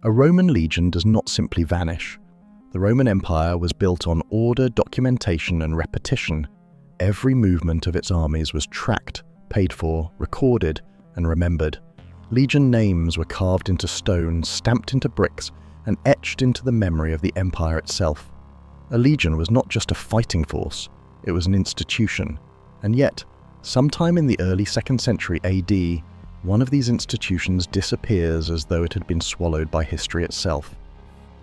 A Roman legion does not simply vanish. The Roman Empire was built on order, documentation, and repetition. Every movement of its armies was tracked, paid for, recorded, and remembered. Legion names were carved into stone, stamped into bricks, and etched into the memory of the empire itself. A legion was not just a fighting force, it was an institution. And yet, sometime in the early 2nd century AD, one of these institutions disappears as though it had been swallowed by history itself.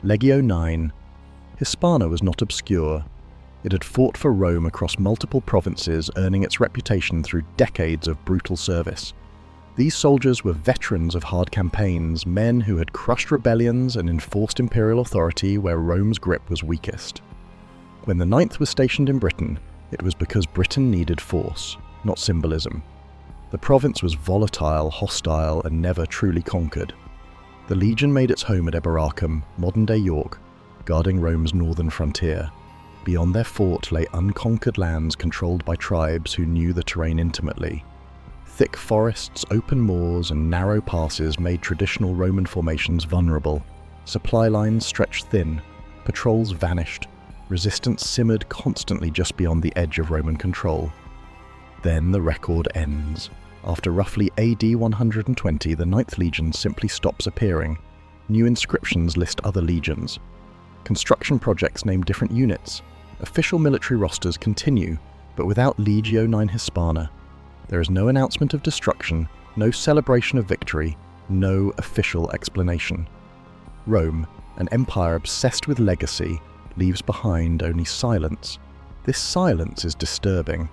Legio IX Hispana was not obscure. It had fought for Rome across multiple provinces, earning its reputation through decades of brutal service. These soldiers were veterans of hard campaigns, men who had crushed rebellions and enforced imperial authority where Rome's grip was weakest. When the Ninth was stationed in Britain, it was because Britain needed force, not symbolism. The province was volatile, hostile, and never truly conquered. The legion made its home at Eboracum, modern-day York, guarding Rome's northern frontier. Beyond their fort lay unconquered lands controlled by tribes who knew the terrain intimately. Thick forests, open moors, and narrow passes made traditional Roman formations vulnerable. Supply lines stretched thin, patrols vanished, resistance simmered constantly just beyond the edge of Roman control. Then the record ends. After roughly AD 120, the Ninth Legion simply stops appearing. New inscriptions list other legions. Construction projects name different units. Official military rosters continue, but without Legio IX Hispana. There is no announcement of destruction, no celebration of victory, no official explanation. Rome, an empire obsessed with legacy, leaves behind only silence. This silence is disturbing.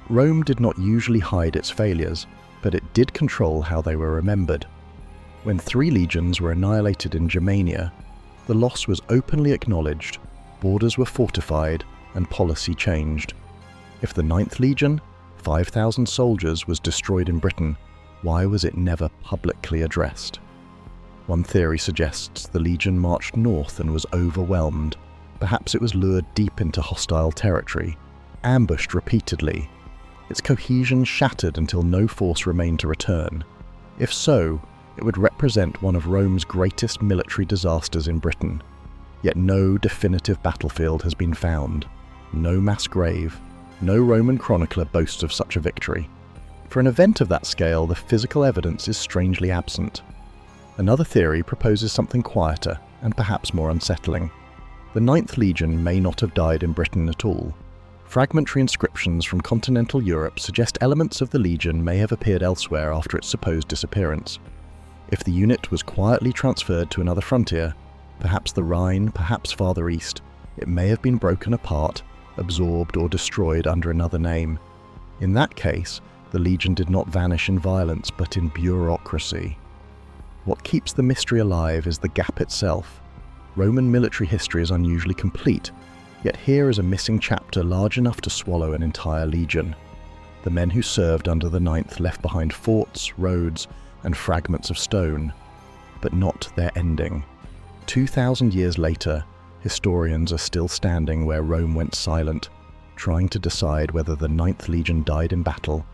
Rome did not usually hide its failures, but it did control how they were remembered. When 3 legions were annihilated in Germania, the loss was openly acknowledged, borders were fortified, and policy changed. If the Ninth Legion, 5,000 soldiers, was destroyed in Britain, why was it never publicly addressed? One theory suggests the legion marched north and was overwhelmed. Perhaps it was lured deep into hostile territory, ambushed repeatedly. Its cohesion shattered until no force remained to return. If so, it would represent one of Rome's greatest military disasters in Britain. Yet no definitive battlefield has been found, no mass grave, no Roman chronicler boasts of such a victory. For an event of that scale, the physical evidence is strangely absent. Another theory proposes something quieter and perhaps more unsettling. The Ninth Legion may not have died in Britain at all. Fragmentary inscriptions from continental Europe suggest elements of the legion may have appeared elsewhere after its supposed disappearance. If the unit was quietly transferred to another frontier, perhaps the Rhine, perhaps farther east, it may have been broken apart, absorbed or destroyed under another name. In that case, the legion did not vanish in violence but in bureaucracy. What keeps the mystery alive is the gap itself. Roman military history is unusually complete, yet here is a missing chapter large enough to swallow an entire legion. The men who served under the Ninth left behind forts, roads, and fragments of stone, but not their ending. 2,000 years later, historians are still standing where Rome went silent, trying to decide whether the Ninth Legion died in battle,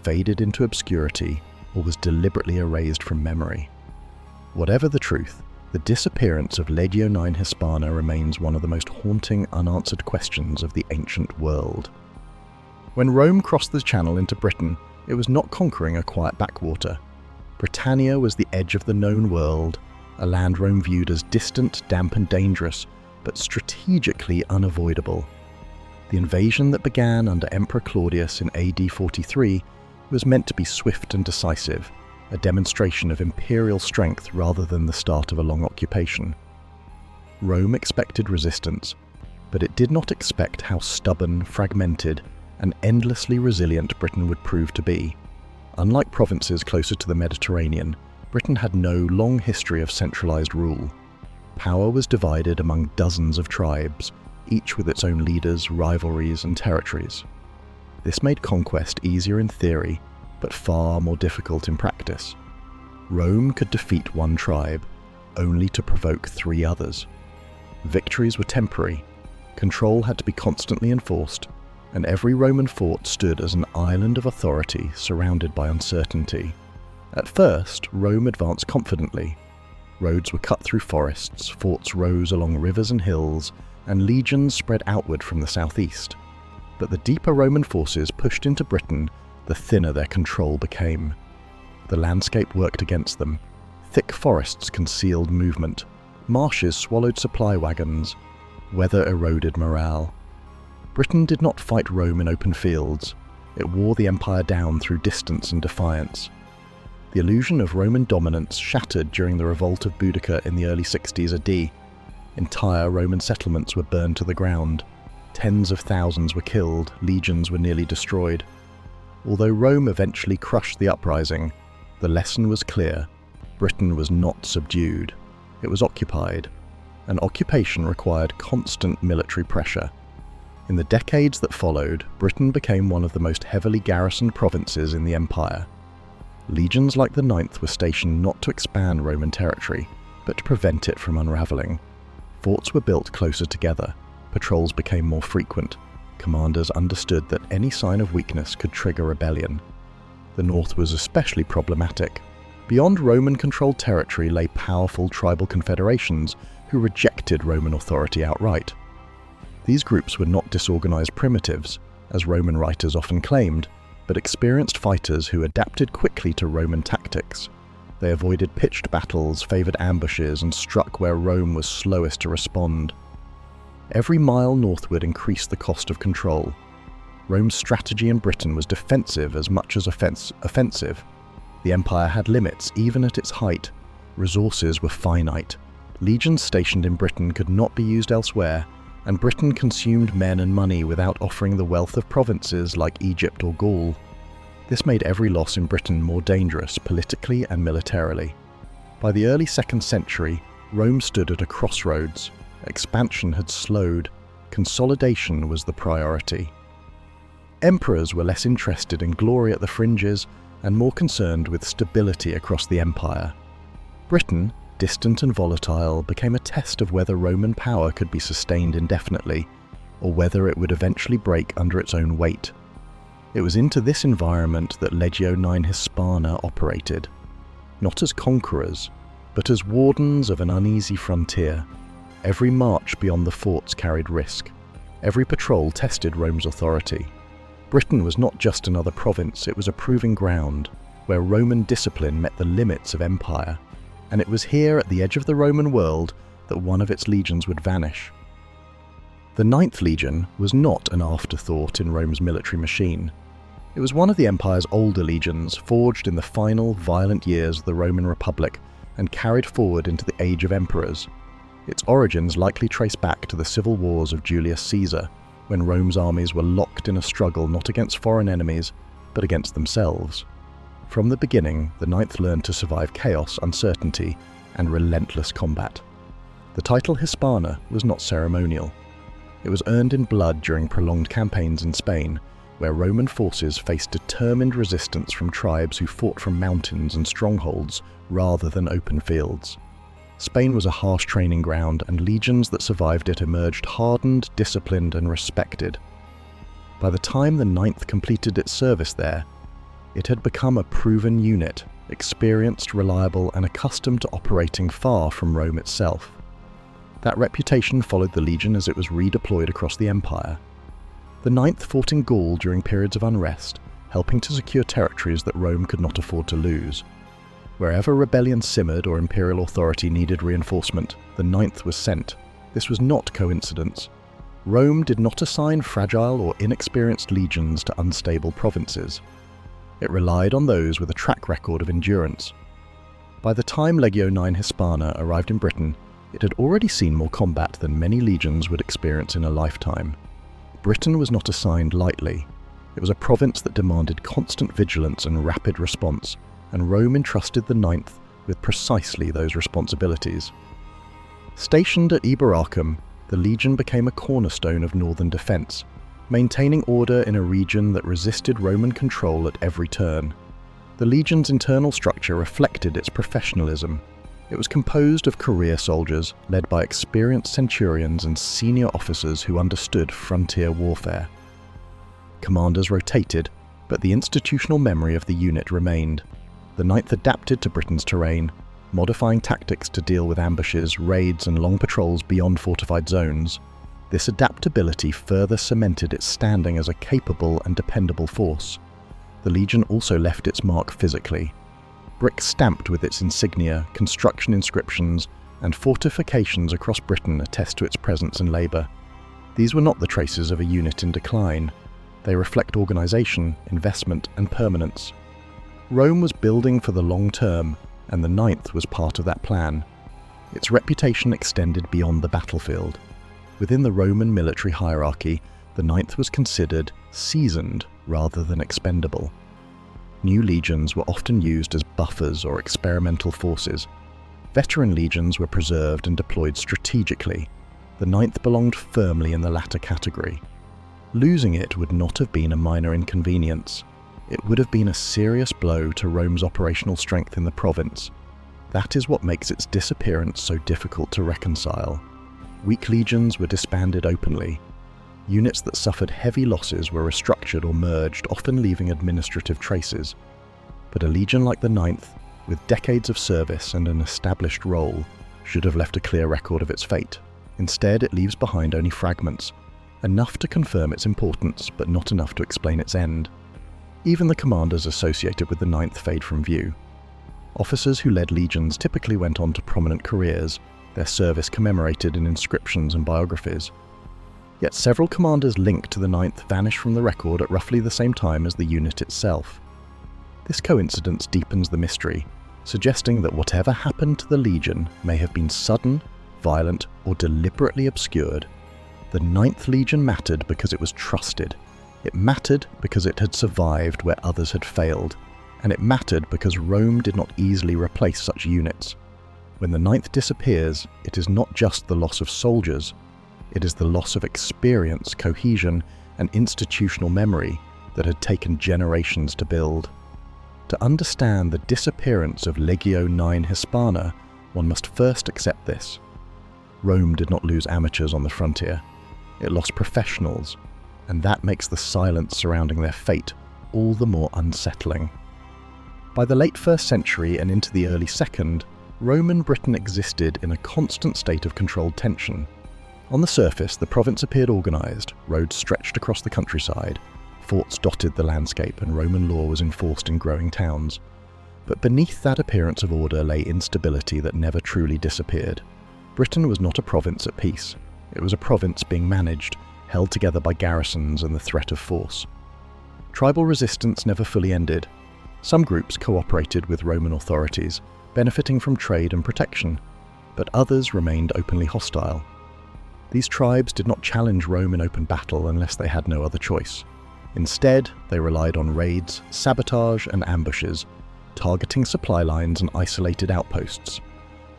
faded into obscurity, or was deliberately erased from memory. Whatever the truth, the disappearance of Legio IX Hispana remains one of the most haunting unanswered questions of the ancient world. When Rome crossed the Channel into Britain, it was not conquering a quiet backwater. Britannia was the edge of the known world, a land Rome viewed as distant, damp and dangerous, but strategically unavoidable. The invasion that began under Emperor Claudius in AD 43 was meant to be swift and decisive, a demonstration of imperial strength rather than the start of a long occupation. Rome expected resistance, but it did not expect how stubborn, fragmented, and endlessly resilient Britain would prove to be. Unlike provinces closer to the Mediterranean, Britain had no long history of centralized rule. Power was divided among dozens of tribes, each with its own leaders, rivalries, and territories. This made conquest easier in theory, but far more difficult in practice. Rome could defeat one tribe, only to provoke 3 others. Victories were temporary, control had to be constantly enforced, and every Roman fort stood as an island of authority surrounded by uncertainty. At first, Rome advanced confidently. Roads were cut through forests, forts rose along rivers and hills, and legions spread outward from the southeast. But the deeper Roman forces pushed into Britain, the thinner their control became. The landscape worked against them. Thick forests concealed movement. Marshes swallowed supply wagons. Weather eroded morale. Britain did not fight Rome in open fields. It wore the empire down through distance and defiance. The illusion of Roman dominance shattered during the revolt of Boudicca in the early 60s AD. Entire Roman settlements were burned to the ground. Tens of thousands were killed, legions were nearly destroyed. Although Rome eventually crushed the uprising, the lesson was clear. Britain was not subdued. It was occupied. An occupation required constant military pressure. In the decades that followed, Britain became one of the most heavily garrisoned provinces in the empire. Legions like the Ninth were stationed not to expand Roman territory, but to prevent it from unraveling. Forts were built closer together. Patrols became more frequent. Commanders understood that any sign of weakness could trigger rebellion. The north was especially problematic. Beyond Roman-controlled territory lay powerful tribal confederations who rejected Roman authority outright. These groups were not disorganized primitives, as Roman writers often claimed, but experienced fighters who adapted quickly to Roman tactics. They avoided pitched battles, favored ambushes, and struck where Rome was slowest to respond. Every mile northward increased the cost of control. Rome's strategy in Britain was defensive as much as offensive. The empire had limits, even at its height. Resources were finite. Legions stationed in Britain could not be used elsewhere, and Britain consumed men and money without offering the wealth of provinces like Egypt or Gaul. This made every loss in Britain more dangerous politically and militarily. By the early 2nd century, Rome stood at a crossroads. Expansion had slowed. Consolidation was the priority. Emperors were less interested in glory at the fringes and more concerned with stability across the empire. Britain, distant and volatile, became a test of whether Roman power could be sustained indefinitely, or whether it would eventually break under its own weight. It was into this environment that Legio IX Hispana operated, not as conquerors, but as wardens of an uneasy frontier. Every march beyond the forts carried risk. Every patrol tested Rome's authority. Britain was not just another province, it was a proving ground, where Roman discipline met the limits of empire. And it was here at the edge of the Roman world that one of its legions would vanish. The Ninth Legion was not an afterthought in Rome's military machine. It was one of the empire's older legions, forged in the final violent years of the Roman Republic and carried forward into the age of emperors. Its origins likely trace back to the civil wars of Julius Caesar, when Rome's armies were locked in a struggle not against foreign enemies, but against themselves. From the beginning, the Ninth learned to survive chaos, uncertainty, and relentless combat. The title Hispana was not ceremonial. It was earned in blood during prolonged campaigns in Spain, where Roman forces faced determined resistance from tribes who fought from mountains and strongholds rather than open fields. Spain was a harsh training ground, and legions that survived it emerged hardened, disciplined, and respected. By the time the Ninth completed its service there, it had become a proven unit, experienced, reliable, and accustomed to operating far from Rome itself. That reputation followed the legion as it was redeployed across the empire. The Ninth fought in Gaul during periods of unrest, helping to secure territories that Rome could not afford to lose. Wherever rebellion simmered or imperial authority needed reinforcement, the Ninth was sent. This was not coincidence. Rome did not assign fragile or inexperienced legions to unstable provinces. It relied on those with a track record of endurance. By the time Legio IX Hispana arrived in Britain, it had already seen more combat than many legions would experience in a lifetime. Britain was not assigned lightly. It was a province that demanded constant vigilance and rapid response, and Rome entrusted the Ninth with precisely those responsibilities. Stationed at Eboracum, the legion became a cornerstone of northern defence, maintaining order in a region that resisted Roman control at every turn. The legion's internal structure reflected its professionalism. It was composed of career soldiers, led by experienced centurions and senior officers who understood frontier warfare. Commanders rotated, but the institutional memory of the unit remained. The Ninth adapted to Britain's terrain, modifying tactics to deal with ambushes, raids, and long patrols beyond fortified zones. This adaptability further cemented its standing as a capable and dependable force. The Legion also left its mark physically. Brick stamped with its insignia, construction inscriptions, and fortifications across Britain attest to its presence and labour. These were not the traces of a unit in decline. They reflect organisation, investment, and permanence. Rome was building for the long term, and the Ninth was part of that plan. Its reputation extended beyond the battlefield. Within the Roman military hierarchy, the Ninth was considered seasoned rather than expendable. New legions were often used as buffers or experimental forces. Veteran legions were preserved and deployed strategically. The Ninth belonged firmly in the latter category. Losing it would not have been a minor inconvenience. It would have been a serious blow to Rome's operational strength in the province. That is what makes its disappearance so difficult to reconcile. Weak legions were disbanded openly. Units that suffered heavy losses were restructured or merged, often leaving administrative traces. But a legion like the Ninth, with decades of service and an established role, should have left a clear record of its fate. Instead, it leaves behind only fragments, enough to confirm its importance, but not enough to explain its end. Even the commanders associated with the Ninth fade from view. Officers who led legions typically went on to prominent careers, their service commemorated in inscriptions and biographies. Yet several commanders linked to the Ninth vanish from the record at roughly the same time as the unit itself. This coincidence deepens the mystery, suggesting that whatever happened to the Legion may have been sudden, violent, or deliberately obscured. The Ninth Legion mattered because it was trusted. It mattered because it had survived where others had failed. And it mattered because Rome did not easily replace such units. When the Ninth disappears, it is not just the loss of soldiers. It is the loss of experience, cohesion, and institutional memory that had taken generations to build. To understand the disappearance of Legio IX Hispana, one must first accept this. Rome did not lose amateurs on the frontier. It lost professionals, and that makes the silence surrounding their fate all the more unsettling. By the late 1st century and into the early 2nd, Roman Britain existed in a constant state of controlled tension. On the surface, the province appeared organised, roads stretched across the countryside, forts dotted the landscape, and Roman law was enforced in growing towns. But beneath that appearance of order lay instability that never truly disappeared. Britain was not a province at peace. It was a province being managed, held together by garrisons and the threat of force. Tribal resistance never fully ended. Some groups cooperated with Roman authorities, benefiting from trade and protection, but others remained openly hostile. These tribes did not challenge Rome in open battle unless they had no other choice. Instead, they relied on raids, sabotage, and ambushes, targeting supply lines and isolated outposts.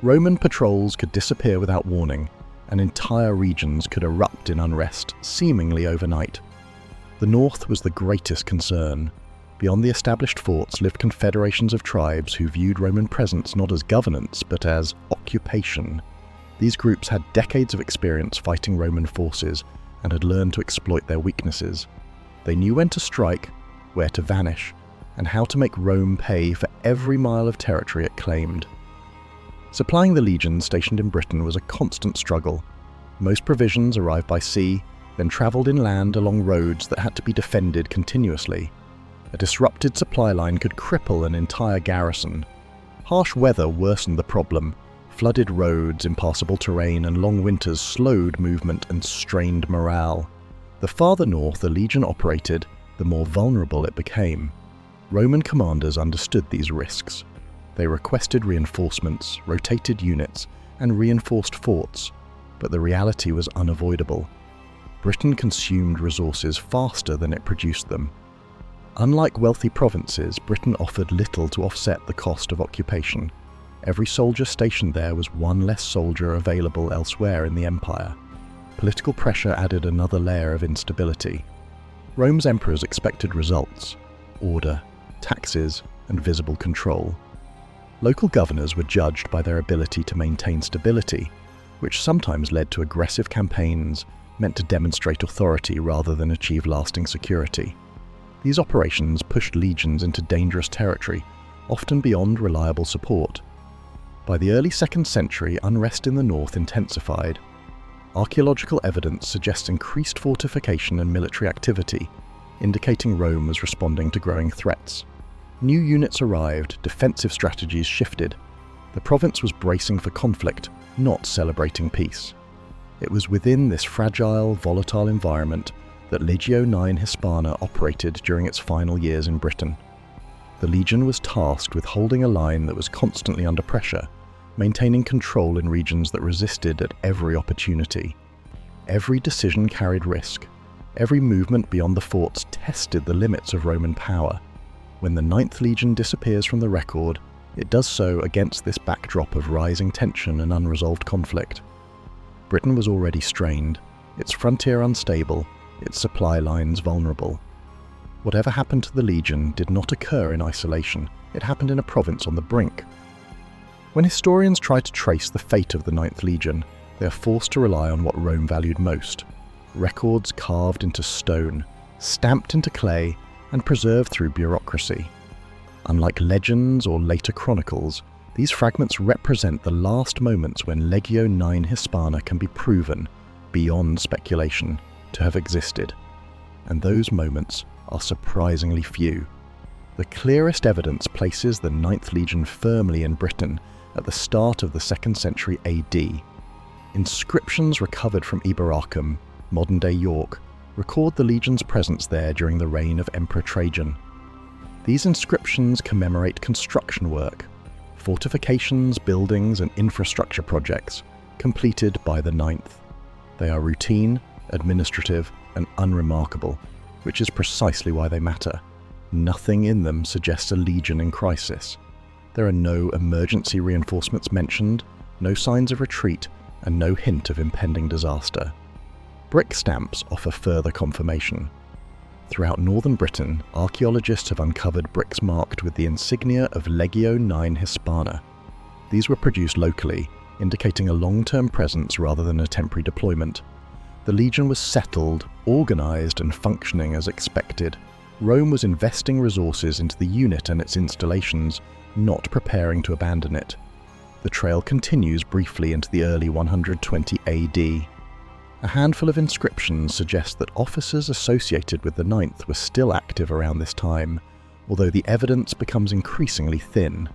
Roman patrols could disappear without warning, and entire regions could erupt in unrest, seemingly overnight. The north was the greatest concern. Beyond the established forts lived confederations of tribes who viewed Roman presence not as governance, but as occupation. These groups had decades of experience fighting Roman forces and had learned to exploit their weaknesses. They knew when to strike, where to vanish, and how to make Rome pay for every mile of territory it claimed. Supplying the legions stationed in Britain was a constant struggle. Most provisions arrived by sea, then travelled inland along roads that had to be defended continuously. A disrupted supply line could cripple an entire garrison. Harsh weather worsened the problem. Flooded roads, impassable terrain, and long winters slowed movement and strained morale. The farther north a legion operated, the more vulnerable it became. Roman commanders understood these risks. They requested reinforcements, rotated units, and reinforced forts, but the reality was unavoidable. Britain consumed resources faster than it produced them. Unlike wealthy provinces, Britain offered little to offset the cost of occupation. Every soldier stationed there was one less soldier available elsewhere in the empire. Political pressure added another layer of instability. Rome's emperors expected results: order, taxes, and visible control. Local governors were judged by their ability to maintain stability, which sometimes led to aggressive campaigns meant to demonstrate authority rather than achieve lasting security. These operations pushed legions into dangerous territory, often beyond reliable support. By the early 2nd century, unrest in the north intensified. Archaeological evidence suggests increased fortification and military activity, indicating Rome was responding to growing threats. New units arrived, defensive strategies shifted. The province was bracing for conflict, not celebrating peace. It was within this fragile, volatile environment that Legio IX Hispana operated during its final years in Britain. The legion was tasked with holding a line that was constantly under pressure, maintaining control in regions that resisted at every opportunity. Every decision carried risk. Every movement beyond the forts tested the limits of Roman power. When the 9th Legion disappears from the record, it does so against this backdrop of rising tension and unresolved conflict. Britain was already strained, its frontier unstable, its supply lines vulnerable. Whatever happened to the legion did not occur in isolation. It happened in a province on the brink. When historians try to trace the fate of the 9th Legion, they are forced to rely on what Rome valued most: records carved into stone, stamped into clay, and preserved through bureaucracy. Unlike legends or later chronicles, these fragments represent the last moments when Legio IX Hispana can be proven, beyond speculation, to have existed. And those moments are surprisingly few. The clearest evidence places the 9th Legion firmly in Britain at the start of the 2nd century AD. Inscriptions recovered from Eboracum, modern-day York, record the legion's presence there during the reign of Emperor Trajan. These inscriptions commemorate construction work, fortifications, buildings, and infrastructure projects completed by the 9th. They are routine, administrative, and unremarkable, which is precisely why they matter. Nothing in them suggests a legion in crisis. There are no emergency reinforcements mentioned, no signs of retreat, and no hint of impending disaster. Brick stamps offer further confirmation. Throughout northern Britain, archaeologists have uncovered bricks marked with the insignia of Legio IX Hispana. These were produced locally, indicating a long-term presence rather than a temporary deployment. The legion was settled, organized, and functioning as expected. Rome was investing resources into the unit and its installations, not preparing to abandon it. The trail continues briefly into the early 120 AD. A handful of inscriptions suggest that officers associated with the 9th were still active around this time, although the evidence becomes increasingly thin.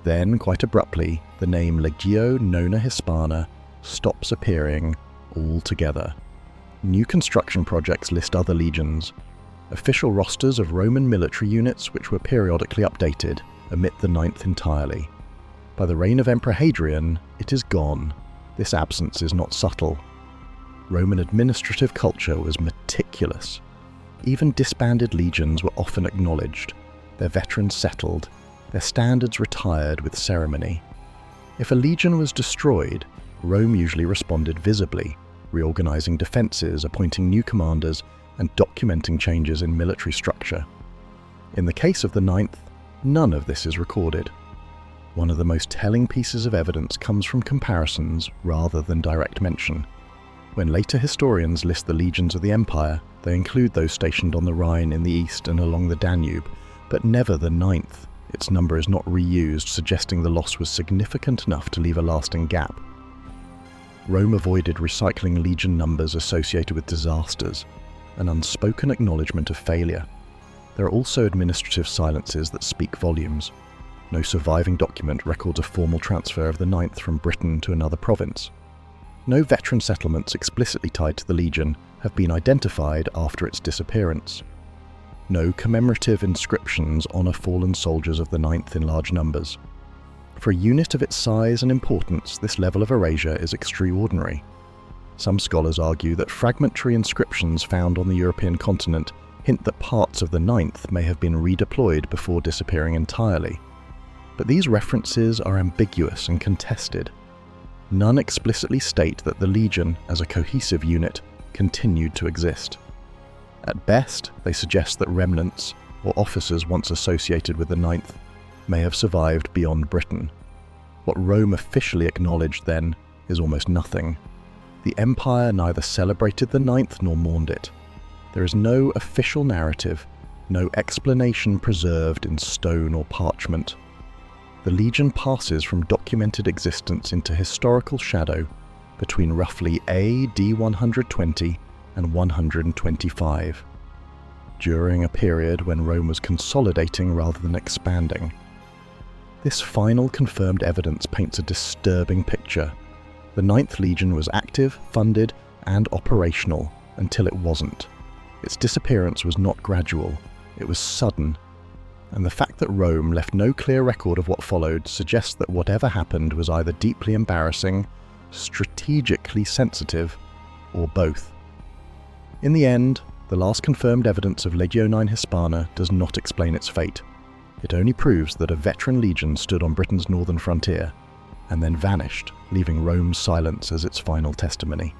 Then, quite abruptly, the name Legio IX Hispana stops appearing altogether. New construction projects list other legions. Official rosters of Roman military units, which were periodically updated, omit the 9th entirely. By the reign of Emperor Hadrian, it is gone. This absence is not subtle. Roman administrative culture was meticulous. Even disbanded legions were often acknowledged, their veterans settled, their standards retired with ceremony. If a legion was destroyed, Rome usually responded visibly, reorganizing defenses, appointing new commanders, and documenting changes in military structure. In the case of the 9th, none of this is recorded. One of the most telling pieces of evidence comes from comparisons rather than direct mention. When later historians list the legions of the empire, they include those stationed on the Rhine in the east and along the Danube, but never the 9th. Its number is not reused, suggesting the loss was significant enough to leave a lasting gap. Rome avoided recycling legion numbers associated with disasters, an unspoken acknowledgement of failure. There are also administrative silences that speak volumes. No surviving document records a formal transfer of the 9th from Britain to another province. No veteran settlements explicitly tied to the legion have been identified after its disappearance. No commemorative inscriptions honour fallen soldiers of the 9th in large numbers. For a unit of its size and importance, this level of erasure is extraordinary. Some scholars argue that fragmentary inscriptions found on the European continent hint that parts of the 9th may have been redeployed before disappearing entirely. But these references are ambiguous and contested. None explicitly state that the legion, as a cohesive unit, continued to exist. At best, they suggest that remnants, or officers once associated with the 9th, may have survived beyond Britain. What Rome officially acknowledged then is almost nothing. The empire neither celebrated the 9th nor mourned it. There is no official narrative, no explanation preserved in stone or parchment. the legion passes from documented existence into historical shadow between roughly AD 120 and 125, during a period when Rome was consolidating rather than expanding. This final confirmed evidence paints a disturbing picture. The Ninth Legion was active, funded, and operational until it wasn't. Its disappearance was not gradual, it was sudden. And the fact that Rome left no clear record of what followed suggests that whatever happened was either deeply embarrassing, strategically sensitive, or both. In the end, the last confirmed evidence of Legio IX Hispana does not explain its fate. It only proves that a veteran legion stood on Britain's northern frontier, and then vanished, leaving Rome's silence as its final testimony.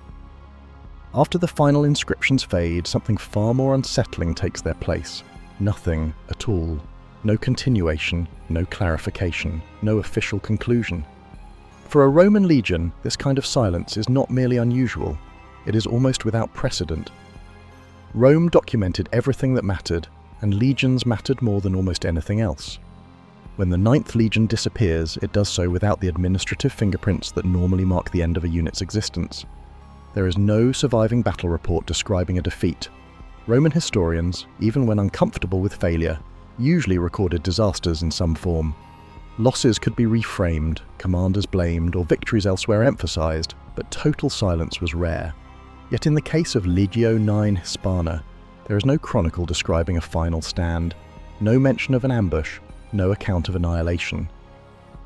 After the final inscriptions fade, something far more unsettling takes their place. Nothing at all. No continuation, no clarification, no official conclusion. For a Roman legion, this kind of silence is not merely unusual, it is almost without precedent. Rome documented everything that mattered, and legions mattered more than almost anything else. When the Ninth Legion disappears, it does so without the administrative fingerprints that normally mark the end of a unit's existence. There is no surviving battle report describing a defeat. Roman historians, even when uncomfortable with failure, usually recorded disasters in some form. Losses could be reframed, commanders blamed, or victories elsewhere emphasized, but total silence was rare. Yet in the case of Legio IX Hispana, there is no chronicle describing a final stand, no mention of an ambush, no account of annihilation.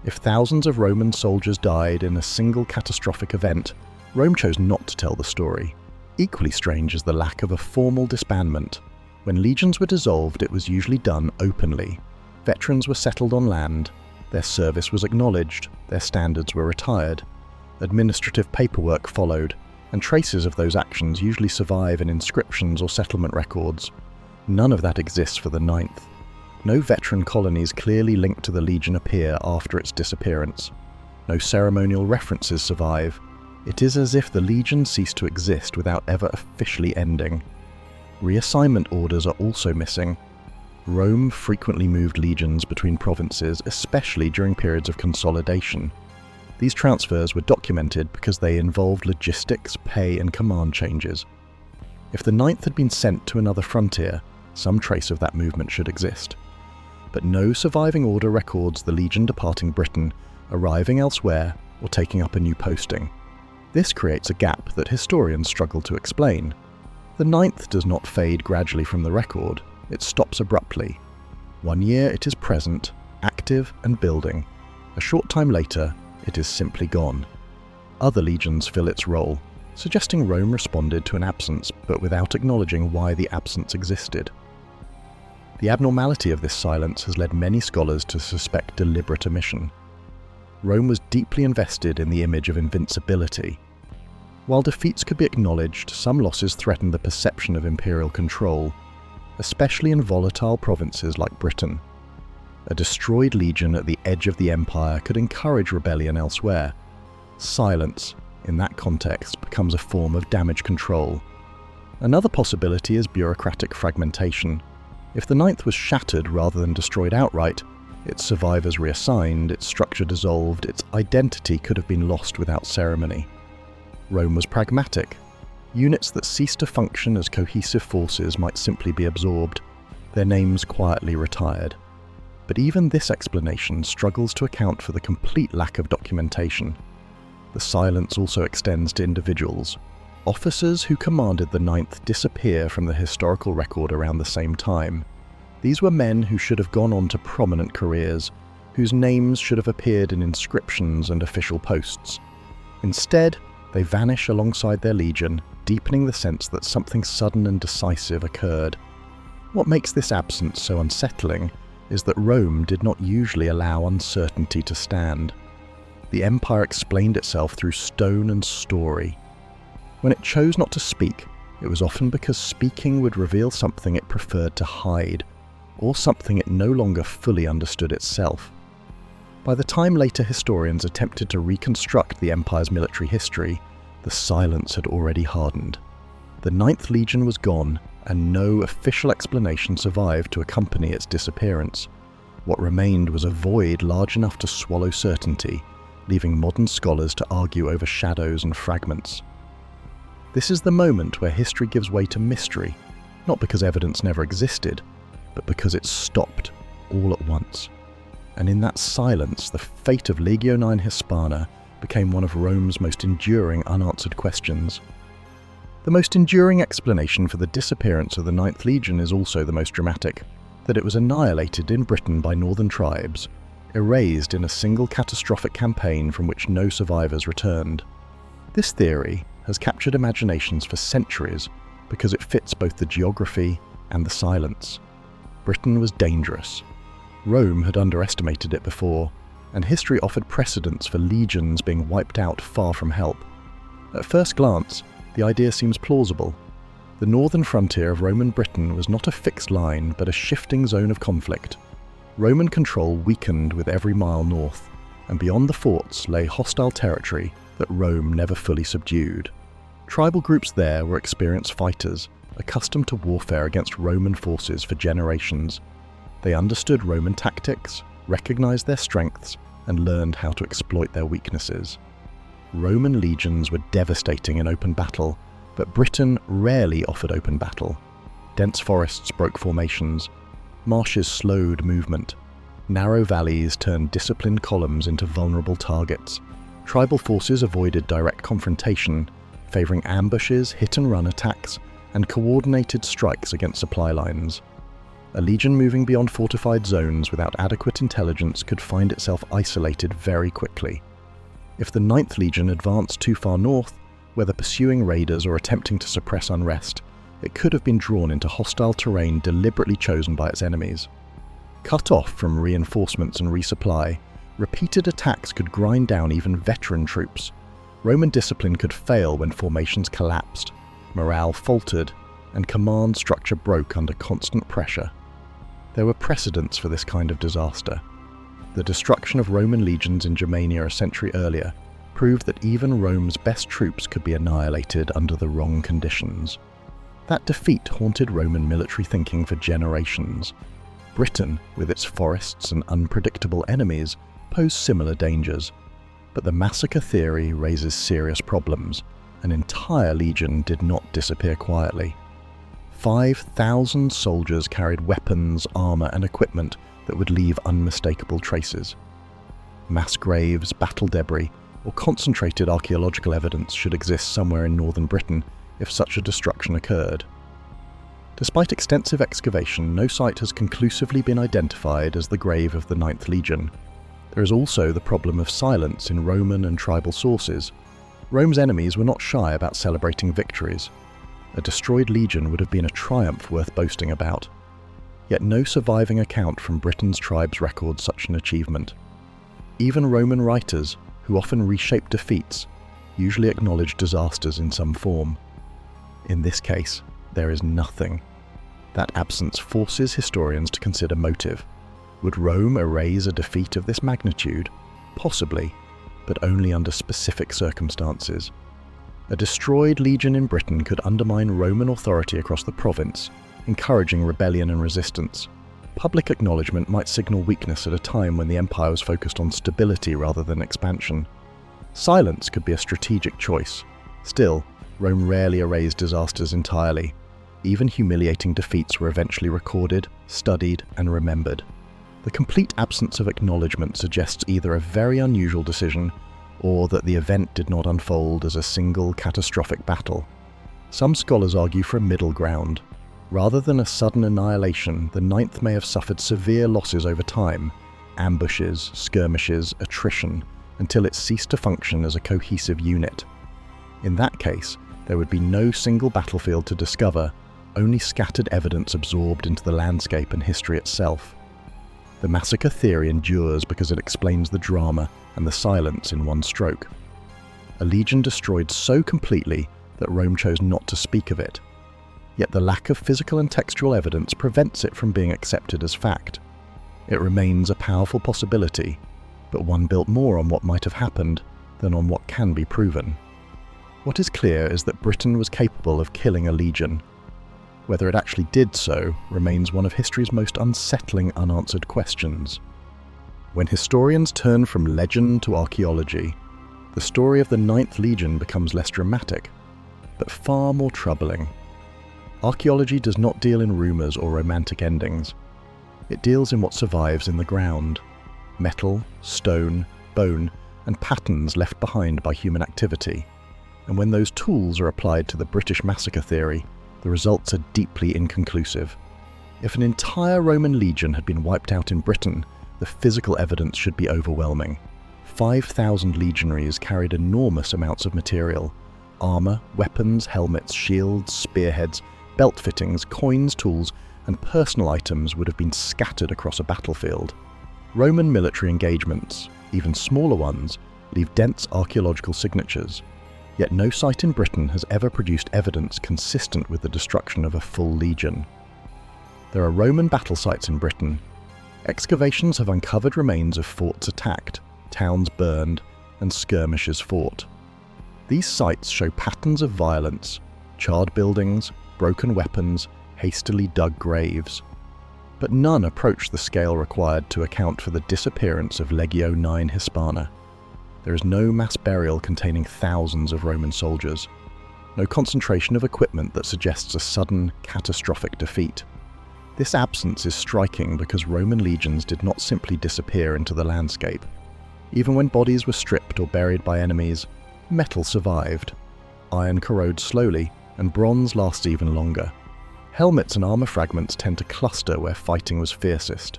If thousands of Roman soldiers died in a single catastrophic event, Rome chose not to tell the story. Equally strange is the lack of a formal disbandment. When legions were dissolved, it was usually done openly. Veterans were settled on land, their service was acknowledged, their standards were retired. Administrative paperwork followed, and traces of those actions usually survive in inscriptions or settlement records. None of that exists for the Ninth. No veteran colonies clearly linked to the legion appear after its disappearance. No ceremonial references survive. It is as if the legion ceased to exist without ever officially ending. Reassignment orders are also missing. Rome frequently moved legions between provinces, especially during periods of consolidation. These transfers were documented because they involved logistics, pay, and command changes. If the Ninth had been sent to another frontier, some trace of that movement should exist. But no surviving order records the legion departing Britain, arriving elsewhere, or taking up a new posting. This creates a gap that historians struggle to explain. The Ninth does not fade gradually from the record, it stops abruptly. 1 year it is present, active and building. A short time later, it is simply gone. Other legions fill its role, suggesting Rome responded to an absence, but without acknowledging why the absence existed. The abnormality of this silence has led many scholars to suspect deliberate omission. Rome was deeply invested in the image of invincibility. While defeats could be acknowledged, some losses threatened the perception of imperial control, especially in volatile provinces like Britain. A destroyed legion at the edge of the empire could encourage rebellion elsewhere. Silence, in that context, becomes a form of damage control. Another possibility is bureaucratic fragmentation. If the Ninth was shattered rather than destroyed outright, its survivors reassigned, its structure dissolved, its identity could have been lost without ceremony. Rome was pragmatic. Units that ceased to function as cohesive forces might simply be absorbed, their names quietly retired. But even this explanation struggles to account for the complete lack of documentation. The silence also extends to individuals. Officers who commanded the Ninth disappear from the historical record around the same time. These were men who should have gone on to prominent careers, whose names should have appeared in inscriptions and official posts. Instead, they vanish alongside their legion, deepening the sense that something sudden and decisive occurred. What makes this absence so unsettling is that Rome did not usually allow uncertainty to stand. The empire explained itself through stone and story. When it chose not to speak, it was often because speaking would reveal something it preferred to hide, or something it no longer fully understood itself. By the time later historians attempted to reconstruct the empire's military history, the silence had already hardened. The Ninth Legion was gone, and no official explanation survived to accompany its disappearance. What remained was a void large enough to swallow certainty, leaving modern scholars to argue over shadows and fragments. This is the moment where history gives way to mystery, not because evidence never existed, but because it stopped all at once. And in that silence, the fate of Legio IX Hispana became one of Rome's most enduring unanswered questions. The most enduring explanation for the disappearance of the Ninth Legion is also the most dramatic, that it was annihilated in Britain by northern tribes, erased in a single catastrophic campaign from which no survivors returned. This theory has captured imaginations for centuries because it fits both the geography and the silence. Britain was dangerous. Rome had underestimated it before, and history offered precedents for legions being wiped out far from help. At first glance, the idea seems plausible. The northern frontier of Roman Britain was not a fixed line, but a shifting zone of conflict. Roman control weakened with every mile north, and beyond the forts lay hostile territory that Rome never fully subdued. Tribal groups there were experienced fighters, accustomed to warfare against Roman forces for generations. They understood Roman tactics, recognized their strengths, and learned how to exploit their weaknesses. Roman legions were devastating in open battle, but Britain rarely offered open battle. Dense forests broke formations, marshes slowed movement, narrow valleys turned disciplined columns into vulnerable targets. Tribal forces avoided direct confrontation, favoring ambushes, hit-and-run attacks, and coordinated strikes against supply lines. A legion moving beyond fortified zones without adequate intelligence could find itself isolated very quickly. If the Ninth Legion advanced too far north, whether pursuing raiders or attempting to suppress unrest, it could have been drawn into hostile terrain deliberately chosen by its enemies. Cut off from reinforcements and resupply, repeated attacks could grind down even veteran troops. Roman discipline could fail when formations collapsed, morale faltered, and command structure broke under constant pressure. There were precedents for this kind of disaster. The destruction of Roman legions in Germania a century earlier proved that even Rome's best troops could be annihilated under the wrong conditions. That defeat haunted Roman military thinking for generations. Britain, with its forests and unpredictable enemies, posed similar dangers. But the massacre theory raises serious problems. An entire legion did not disappear quietly. 5,000 soldiers carried weapons, armor, and equipment that would leave unmistakable traces. Mass graves, battle debris, or concentrated archaeological evidence should exist somewhere in northern Britain if such a destruction occurred. Despite extensive excavation, no site has conclusively been identified as the grave of the Ninth Legion. There is also the problem of silence in Roman and tribal sources. Rome's enemies were not shy about celebrating victories. A destroyed legion would have been a triumph worth boasting about. Yet no surviving account from Britain's tribes records such an achievement. Even Roman writers, who often reshape defeats, usually acknowledge disasters in some form. In this case, there is nothing. That absence forces historians to consider motive. Would Rome erase a defeat of this magnitude? Possibly, but only under specific circumstances. A destroyed legion in Britain could undermine Roman authority across the province, encouraging rebellion and resistance. Public acknowledgement might signal weakness at a time when the empire was focused on stability rather than expansion. Silence could be a strategic choice. Still, Rome rarely erased disasters entirely. Even humiliating defeats were eventually recorded, studied, and remembered. The complete absence of acknowledgement suggests either a very unusual decision or that the event did not unfold as a single catastrophic battle. Some scholars argue for a middle ground. Rather than a sudden annihilation, the Ninth may have suffered severe losses over time, ambushes, skirmishes, attrition, until it ceased to function as a cohesive unit. In that case, there would be no single battlefield to discover, only scattered evidence absorbed into the landscape and history itself. The massacre theory endures because it explains the drama and the silence in one stroke. A legion destroyed so completely that Rome chose not to speak of it. Yet the lack of physical and textual evidence prevents it from being accepted as fact. It remains a powerful possibility, but one built more on what might have happened than on what can be proven. What is clear is that Britain was capable of killing a legion. Whether it actually did so remains one of history's most unsettling unanswered questions. When historians turn from legend to archaeology, the story of the Ninth Legion becomes less dramatic, but far more troubling. Archaeology does not deal in rumours or romantic endings. It deals in what survives in the ground: metal, stone, bone, and patterns left behind by human activity. And when those tools are applied to the British massacre theory, the results are deeply inconclusive. If an entire Roman legion had been wiped out in Britain, the physical evidence should be overwhelming. 5,000 legionaries carried enormous amounts of material: armour, weapons, helmets, shields, spearheads, belt fittings, coins, tools, and personal items would have been scattered across a battlefield. Roman military engagements, even smaller ones, leave dense archaeological signatures. Yet no site in Britain has ever produced evidence consistent with the destruction of a full legion. There are Roman battle sites in Britain. Excavations have uncovered remains of forts attacked, towns burned, and skirmishes fought. These sites show patterns of violence: charred buildings, broken weapons, hastily dug graves. But none approach the scale required to account for the disappearance of Legio IX Hispana. There is no mass burial containing thousands of Roman soldiers, no concentration of equipment that suggests a sudden, catastrophic defeat. This absence is striking because Roman legions did not simply disappear into the landscape. Even when bodies were stripped or buried by enemies, metal survived. Iron corrodes slowly, and bronze lasts even longer. Helmets and armour fragments tend to cluster where fighting was fiercest.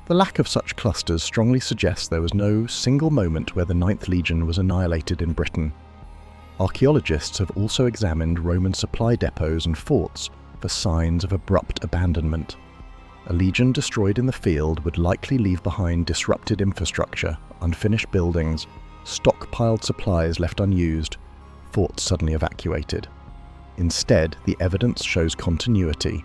The lack of such clusters strongly suggests there was no single moment where the Ninth Legion was annihilated in Britain. Archaeologists have also examined Roman supply depots and forts for signs of abrupt abandonment. A legion destroyed in the field would likely leave behind disrupted infrastructure, unfinished buildings, stockpiled supplies left unused, forts suddenly evacuated. Instead, the evidence shows continuity.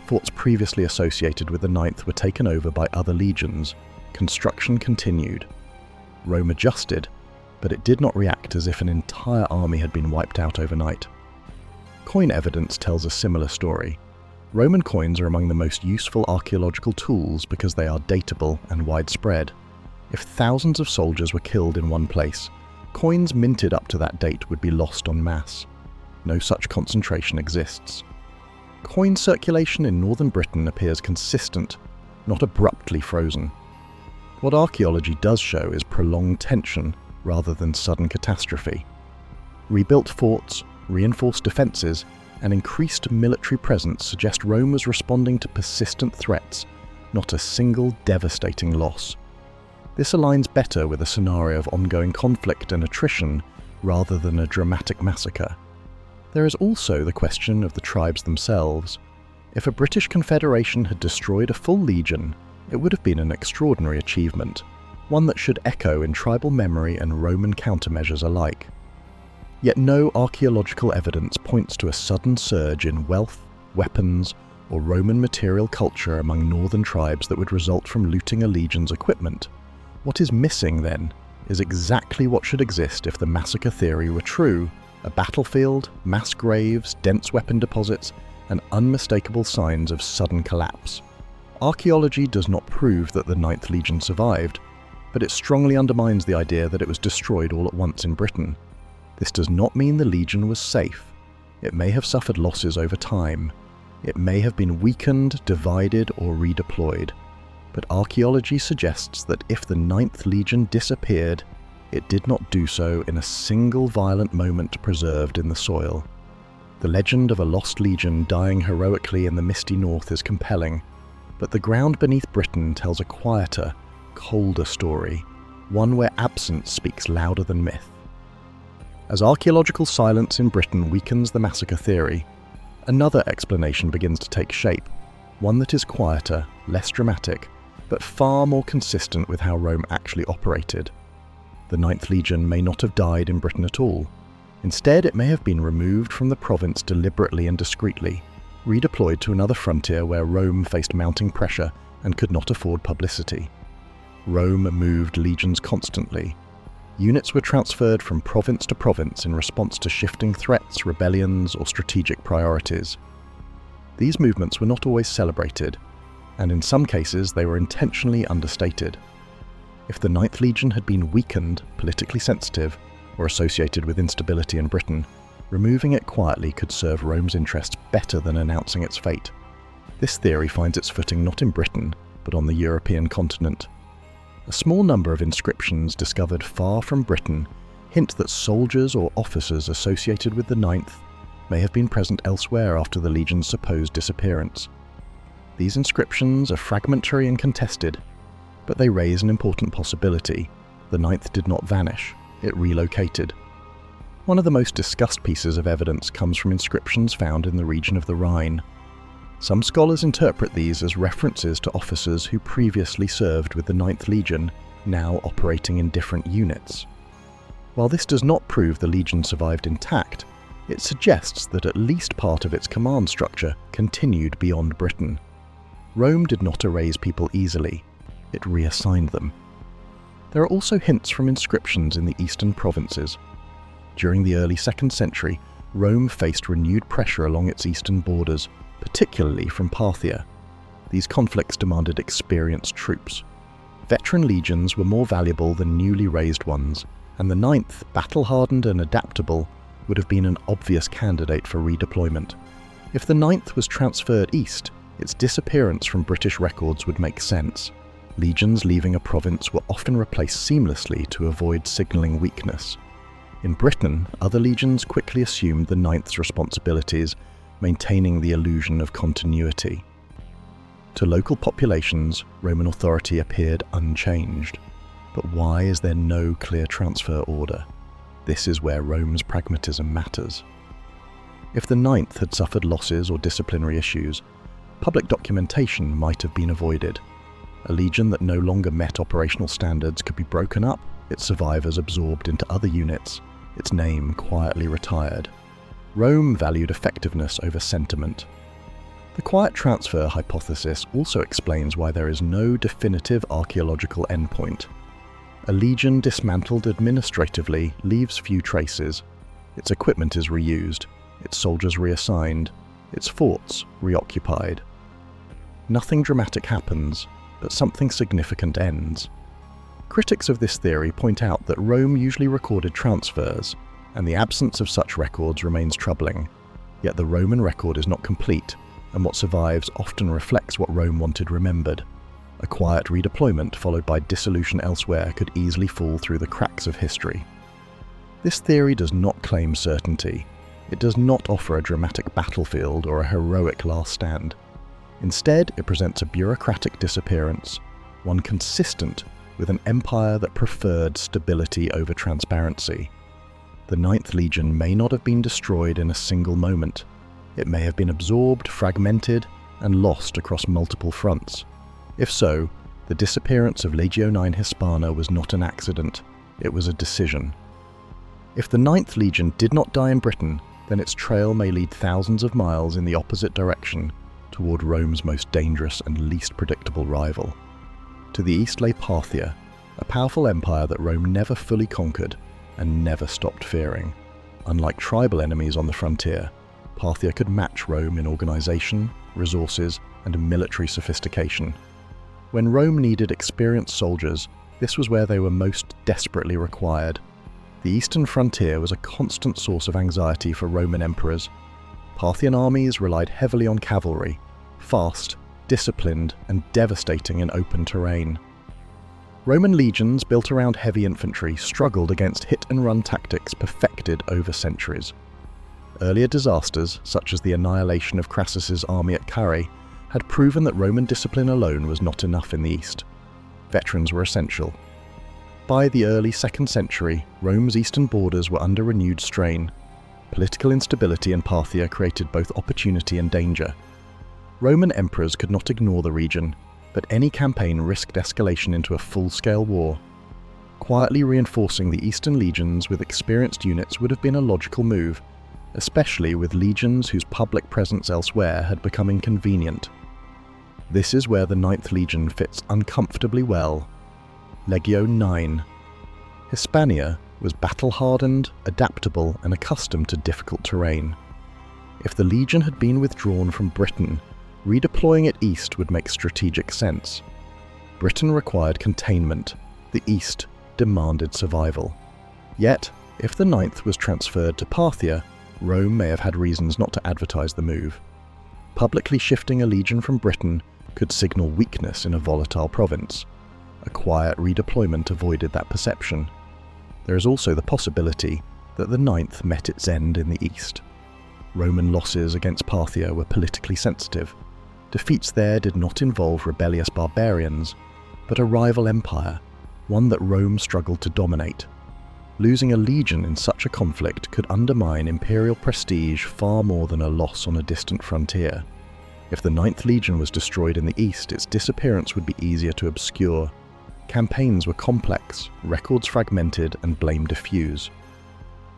Forts previously associated with the Ninth were taken over by other legions. Construction continued. Rome adjusted, but it did not react as if an entire army had been wiped out overnight. Coin evidence tells a similar story. Roman coins are among the most useful archaeological tools because they are datable and widespread. If thousands of soldiers were killed in one place, coins minted up to that date would be lost en masse. No such concentration exists. Coin circulation in northern Britain appears consistent, not abruptly frozen. What archaeology does show is prolonged tension rather than sudden catastrophe. Rebuilt forts, reinforced defences, and increased military presence suggest Rome was responding to persistent threats, not a single devastating loss. This aligns better with a scenario of ongoing conflict and attrition rather than a dramatic massacre. There is also the question of the tribes themselves. If a British confederation had destroyed a full legion, it would have been an extraordinary achievement, one that should echo in tribal memory and Roman countermeasures alike. Yet no archaeological evidence points to a sudden surge in wealth, weapons, or Roman material culture among northern tribes that would result from looting a legion's equipment. What is missing, then, is exactly what should exist if the massacre theory were true: a battlefield, mass graves, dense weapon deposits, and unmistakable signs of sudden collapse. Archaeology does not prove that the Ninth Legion survived, but it strongly undermines the idea that it was destroyed all at once in Britain. This does not mean the legion was safe. It may have suffered losses over time. It may have been weakened, divided, or redeployed. But archaeology suggests that if the Ninth Legion disappeared, it did not do so in a single violent moment preserved in the soil. The legend of a lost legion dying heroically in the misty north is compelling, but the ground beneath Britain tells a quieter, colder story, one where absence speaks louder than myth. As archaeological silence in Britain weakens the massacre theory, another explanation begins to take shape, one that is quieter, less dramatic, but far more consistent with how Rome actually operated. The Ninth Legion may not have died in Britain at all. Instead, it may have been removed from the province deliberately and discreetly, redeployed to another frontier where Rome faced mounting pressure and could not afford publicity. Rome moved legions constantly. Units were transferred from province to province in response to shifting threats, rebellions, or strategic priorities. These movements were not always celebrated, and in some cases they were intentionally understated. If the Ninth Legion had been weakened, politically sensitive, or associated with instability in Britain, removing it quietly could serve Rome's interests better than announcing its fate. This theory finds its footing not in Britain, but on the European continent. A small number of inscriptions discovered far from Britain hint that soldiers or officers associated with the Ninth may have been present elsewhere after the Legion's supposed disappearance. These inscriptions are fragmentary and contested, but they raise an important possibility. The Ninth did not vanish, it relocated. One of the most discussed pieces of evidence comes from inscriptions found in the region of the Rhine. Some scholars interpret these as references to officers who previously served with the Ninth Legion, now operating in different units. While this does not prove the Legion survived intact, it suggests that at least part of its command structure continued beyond Britain. Rome did not erase people easily, it reassigned them. There are also hints from inscriptions in the eastern provinces. During the early 2nd century, Rome faced renewed pressure along its eastern borders, particularly from Parthia. These conflicts demanded experienced troops. Veteran legions were more valuable than newly raised ones, and the Ninth, battle-hardened and adaptable, would have been an obvious candidate for redeployment. If the Ninth was transferred east, its disappearance from British records would make sense. Legions leaving a province were often replaced seamlessly to avoid signalling weakness. In Britain, other legions quickly assumed the Ninth's responsibilities, maintaining the illusion of continuity. To local populations, Roman authority appeared unchanged. But why is there no clear transfer order? This is where Rome's pragmatism matters. If the Ninth had suffered losses or disciplinary issues, public documentation might have been avoided. A legion that no longer met operational standards could be broken up, its survivors absorbed into other units, its name quietly retired. Rome valued effectiveness over sentiment. The quiet transfer hypothesis also explains why there is no definitive archaeological endpoint. A legion dismantled administratively leaves few traces. Its equipment is reused, its soldiers reassigned, its forts reoccupied. Nothing dramatic happens, but something significant ends. Critics of this theory point out that Rome usually recorded transfers, and the absence of such records remains troubling. Yet the Roman record is not complete, and what survives often reflects what Rome wanted remembered. A quiet redeployment followed by dissolution elsewhere could easily fall through the cracks of history. This theory does not claim certainty. It does not offer a dramatic battlefield or a heroic last stand. Instead, it presents a bureaucratic disappearance, one consistent with an empire that preferred stability over transparency. The Ninth Legion may not have been destroyed in a single moment. It may have been absorbed, fragmented, and lost across multiple fronts. If so, the disappearance of Legio IX Hispana was not an accident, it was a decision. If the Ninth Legion did not die in Britain, then its trail may lead thousands of miles in the opposite direction, toward Rome's most dangerous and least predictable rival. To the east lay Parthia, a powerful empire that Rome never fully conquered and never stopped fearing. Unlike tribal enemies on the frontier, Parthia could match Rome in organization, resources, and military sophistication. When Rome needed experienced soldiers, this was where they were most desperately required. The eastern frontier was a constant source of anxiety for Roman emperors. Parthian armies relied heavily on cavalry, fast, disciplined, and devastating in open terrain. Roman legions built around heavy infantry struggled against hit-and-run tactics perfected over centuries. Earlier disasters, such as the annihilation of Crassus's army at Carrhae, had proven that Roman discipline alone was not enough in the east. Veterans were essential. By the early 2nd century, Rome's eastern borders were under renewed strain. Political instability in Parthia created both opportunity and danger. Roman emperors could not ignore the region, but any campaign risked escalation into a full-scale war. Quietly reinforcing the eastern legions with experienced units would have been a logical move, especially with legions whose public presence elsewhere had become inconvenient. This is where the Ninth Legion fits uncomfortably well. Legio IX. Hispania was battle-hardened, adaptable, and accustomed to difficult terrain. If the legion had been withdrawn from Britain, redeploying it east would make strategic sense. Britain required containment, the east demanded survival. Yet, if the Ninth was transferred to Parthia, Rome may have had reasons not to advertise the move. Publicly shifting a legion from Britain could signal weakness in a volatile province. A quiet redeployment avoided that perception. There is also the possibility that the Ninth met its end in the east. Roman losses against Parthia were politically sensitive. Defeats there did not involve rebellious barbarians, but a rival empire, one that Rome struggled to dominate. Losing a legion in such a conflict could undermine imperial prestige far more than a loss on a distant frontier. If the Ninth Legion was destroyed in the east, its disappearance would be easier to obscure. Campaigns were complex, records fragmented, and blame diffuse.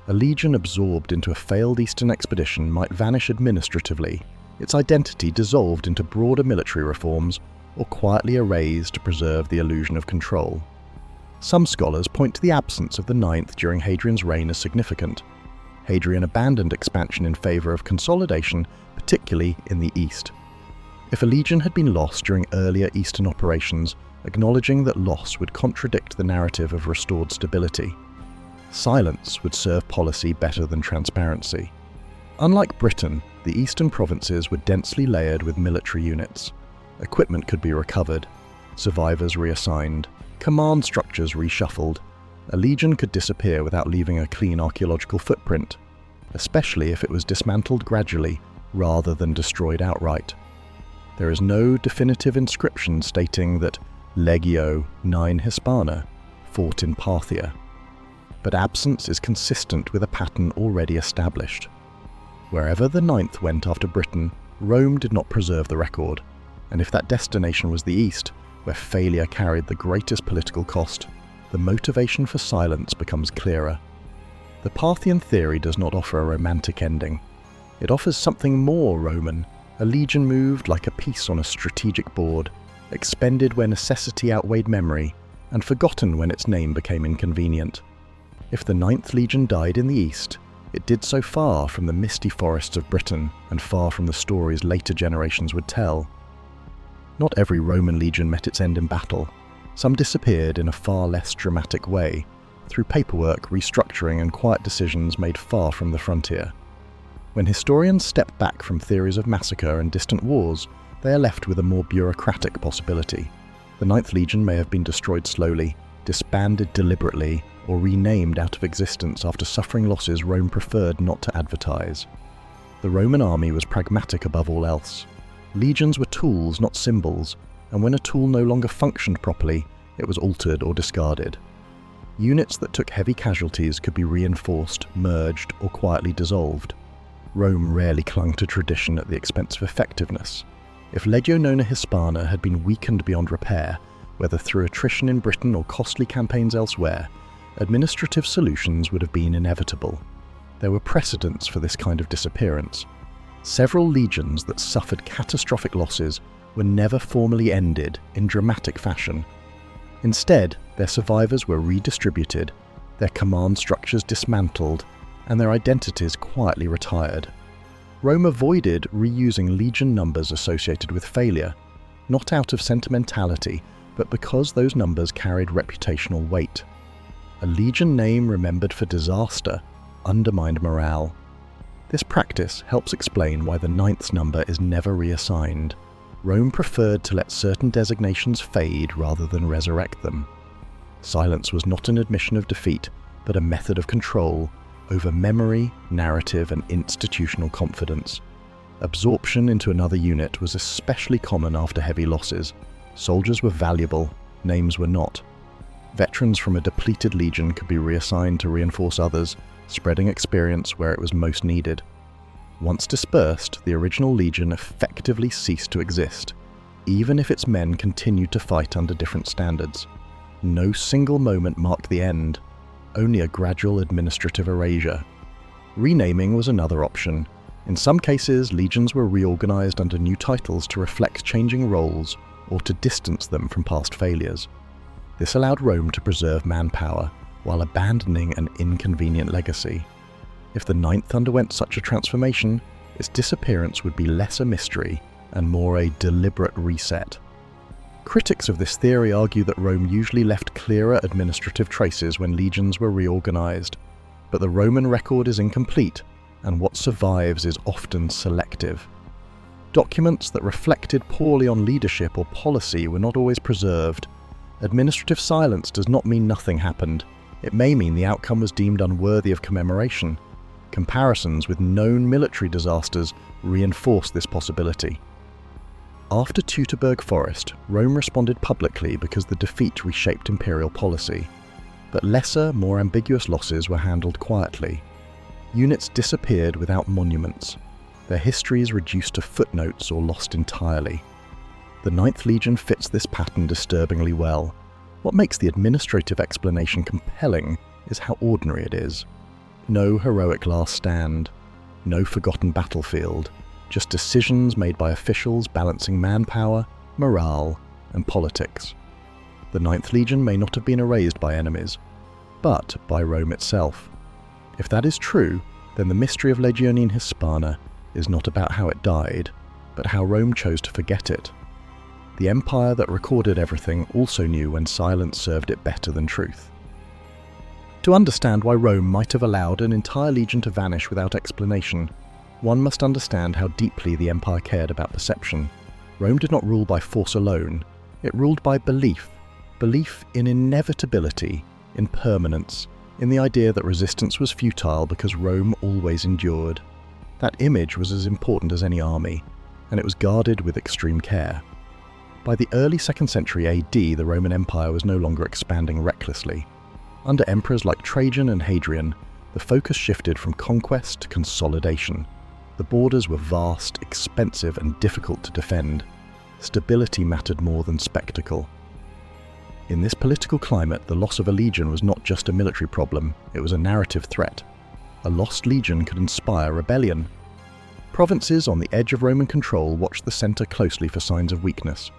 A legion absorbed into a failed eastern expedition might vanish administratively, its identity dissolved into broader military reforms, or quietly erased to preserve the illusion of control. Some scholars point to the absence of the Ninth during Hadrian's reign as significant. Hadrian abandoned expansion in favour of consolidation, particularly in the east. If a legion had been lost during earlier eastern operations, acknowledging that loss would contradict the narrative of restored stability. Silence would serve policy better than transparency. Unlike Britain, the eastern provinces were densely layered with military units. Equipment could be recovered, survivors reassigned, command structures reshuffled. A legion could disappear without leaving a clean archaeological footprint, especially if it was dismantled gradually rather than destroyed outright. There is no definitive inscription stating that Legio IX Hispana fought in Parthia, but absence is consistent with a pattern already established. Wherever the Ninth went after Britain, Rome did not preserve the record, and if that destination was the east, where failure carried the greatest political cost, the motivation for silence becomes clearer. The Parthian theory does not offer a romantic ending. It offers something more Roman, a legion moved like a piece on a strategic board, expended where necessity outweighed memory, and forgotten when its name became inconvenient. If the Ninth Legion died in the east, it did so far from the misty forests of Britain and far from the stories later generations would tell. Not every Roman legion met its end in battle. Some disappeared in a far less dramatic way, through paperwork, restructuring, and quiet decisions made far from the frontier. When historians step back from theories of massacre and distant wars, they are left with a more bureaucratic possibility. The Ninth Legion may have been destroyed slowly, disbanded deliberately, or renamed out of existence after suffering losses Rome preferred not to advertise. The Roman army was pragmatic above all else. Legions were tools, not symbols, and when a tool no longer functioned properly, it was altered or discarded. Units that took heavy casualties could be reinforced, merged, or quietly dissolved. Rome rarely clung to tradition at the expense of effectiveness. If Legio IX Hispana had been weakened beyond repair, whether through attrition in Britain or costly campaigns elsewhere, administrative solutions would have been inevitable. There were precedents for this kind of disappearance. Several legions that suffered catastrophic losses were never formally ended in dramatic fashion. Instead, their survivors were redistributed, their command structures dismantled, and their identities quietly retired. Rome avoided reusing legion numbers associated with failure, not out of sentimentality, but because those numbers carried reputational weight. A legion name remembered for disaster undermined morale. This practice helps explain why the ninth number is never reassigned. Rome preferred to let certain designations fade rather than resurrect them. Silence was not an admission of defeat, but a method of control over memory, narrative, and institutional confidence. Absorption into another unit was especially common after heavy losses. Soldiers were valuable, names were not. Veterans from a depleted legion could be reassigned to reinforce others, spreading experience where it was most needed. Once dispersed, the original legion effectively ceased to exist, even if its men continued to fight under different standards. No single moment marked the end, only a gradual administrative erasure. Renaming was another option. In some cases, legions were reorganized under new titles to reflect changing roles or to distance them from past failures. This allowed Rome to preserve manpower while abandoning an inconvenient legacy. If the ninth underwent such a transformation, its disappearance would be less a mystery and more a deliberate reset. Critics of this theory argue that Rome usually left clearer administrative traces when legions were reorganized, but the Roman record is incomplete, and what survives is often selective. Documents that reflected poorly on leadership or policy were not always preserved. Administrative silence does not mean nothing happened. It may mean the outcome was deemed unworthy of commemoration. Comparisons with known military disasters reinforce this possibility. After Teutoburg Forest, Rome responded publicly because the defeat reshaped imperial policy. But lesser, more ambiguous losses were handled quietly. Units disappeared without monuments. Their histories reduced to footnotes or lost entirely. The Ninth Legion fits this pattern disturbingly well. What makes the administrative explanation compelling is how ordinary it is. No heroic last stand, no forgotten battlefield, just decisions made by officials balancing manpower, morale, and politics. The Ninth Legion may not have been erased by enemies, but by Rome itself. If that is true, then the mystery of Legio IX Hispana is not about how it died, but how Rome chose to forget it. The empire that recorded everything also knew when silence served it better than truth. To understand why Rome might have allowed an entire legion to vanish without explanation, one must understand how deeply the empire cared about perception. Rome did not rule by force alone, it ruled by belief. Belief in inevitability, in permanence, in the idea that resistance was futile because Rome always endured. That image was as important as any army, and it was guarded with extreme care. By the early 2nd century AD, the Roman Empire was no longer expanding recklessly. Under emperors like Trajan and Hadrian, the focus shifted from conquest to consolidation. The borders were vast, expensive, and difficult to defend. Stability mattered more than spectacle. In this political climate, the loss of a legion was not just a military problem, it was a narrative threat. A lost legion could inspire rebellion. Provinces on the edge of Roman control watched the centre closely for signs of weakness.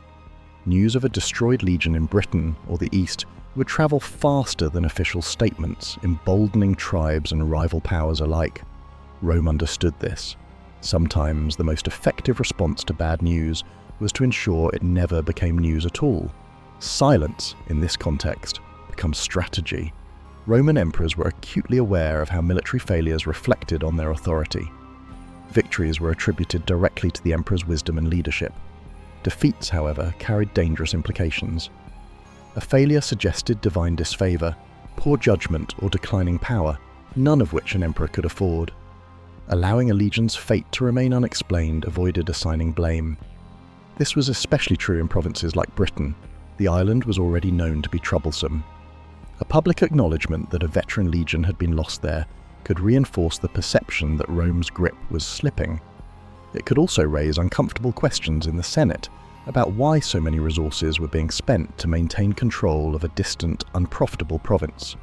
News of a destroyed legion in Britain or the East would travel faster than official statements, emboldening tribes and rival powers alike. Rome understood this. Sometimes the most effective response to bad news was to ensure it never became news at all. Silence, in this context, becomes strategy. Roman emperors were acutely aware of how military failures reflected on their authority. Victories were attributed directly to the emperor's wisdom and leadership. Defeats, however, carried dangerous implications. A failure suggested divine disfavor, poor judgment, or declining power, none of which an emperor could afford. Allowing a legion's fate to remain unexplained avoided assigning blame. This was especially true in provinces like Britain. The island was already known to be troublesome. A public acknowledgement that a veteran legion had been lost there could reinforce the perception that Rome's grip was slipping. It could also raise uncomfortable questions in the Senate about why so many resources were being spent to maintain control of a distant, unprofitable province.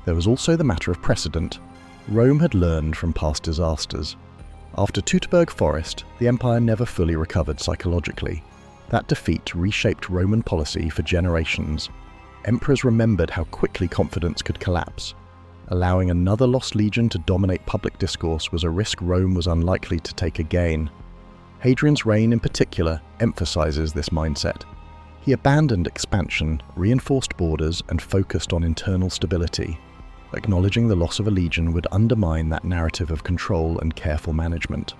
There was also the matter of precedent. Rome had learned from past disasters. After Teutoburg Forest, the empire never fully recovered psychologically. That defeat reshaped Roman policy for generations. Emperors remembered how quickly confidence could collapse. Allowing another lost legion to dominate public discourse was a risk Rome was unlikely to take again. Hadrian's reign in particular emphasizes this mindset. He abandoned expansion, reinforced borders, and focused on internal stability. Acknowledging the loss of a legion would undermine that narrative of control and careful management.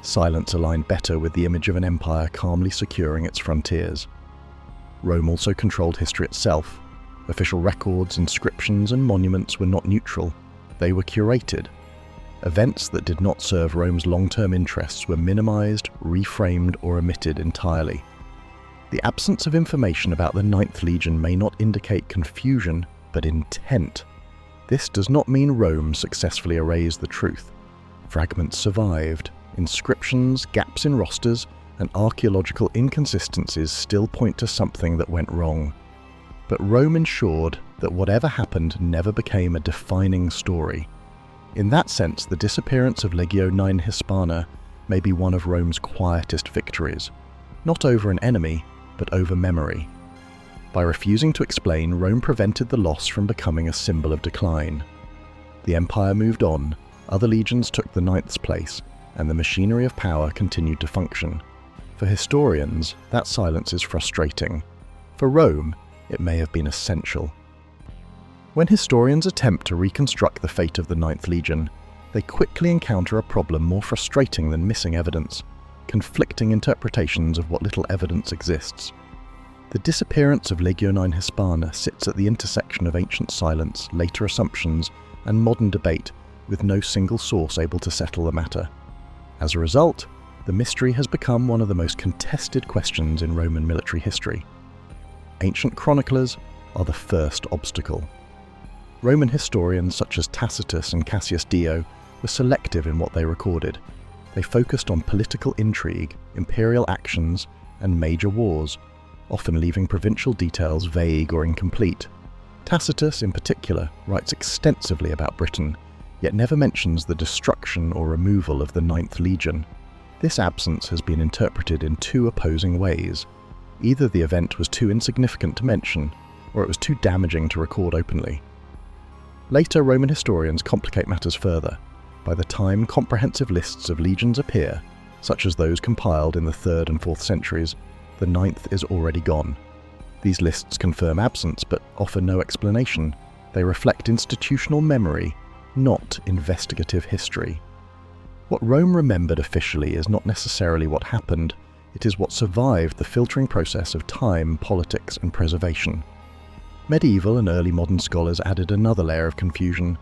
Silence aligned better with the image of an empire calmly securing its frontiers. Rome also controlled history itself. Official records, inscriptions, and monuments were not neutral. They were curated. Events that did not serve Rome's long-term interests were minimized, reframed, or omitted entirely. The absence of information about the Ninth Legion may not indicate confusion, but intent. This does not mean Rome successfully erased the truth. Fragments survived. Inscriptions, gaps in rosters, and archaeological inconsistencies still point to something that went wrong. But Rome ensured that whatever happened never became a defining story. In that sense, the disappearance of Legio IX Hispana may be one of Rome's quietest victories, not over an enemy, but over memory. By refusing to explain, Rome prevented the loss from becoming a symbol of decline. The empire moved on, other legions took the Ninth's place, and the machinery of power continued to function. For historians, that silence is frustrating. For Rome, it may have been essential. When historians attempt to reconstruct the fate of the Ninth Legion, they quickly encounter a problem more frustrating than missing evidence: conflicting interpretations of what little evidence exists. The disappearance of Legio IX Hispana sits at the intersection of ancient silence, later assumptions, and modern debate, with no single source able to settle the matter. As a result, the mystery has become one of the most contested questions in Roman military history. Ancient chroniclers are the first obstacle. Roman historians such as Tacitus and Cassius Dio were selective in what they recorded. They focused on political intrigue, imperial actions, and major wars, often leaving provincial details vague or incomplete. Tacitus, in particular, writes extensively about Britain, yet never mentions the destruction or removal of the Ninth Legion. This absence has been interpreted in two opposing ways. Either the event was too insignificant to mention, or it was too damaging to record openly. Later Roman historians complicate matters further. By the time comprehensive lists of legions appear, such as those compiled in the 3rd and 4th centuries, the 9th is already gone. These lists confirm absence but offer no explanation. They reflect institutional memory, not investigative history. What Rome remembered officially is not necessarily what happened, it is what survived the filtering process of time, politics, and preservation. Medieval and early modern scholars added another layer of confusion.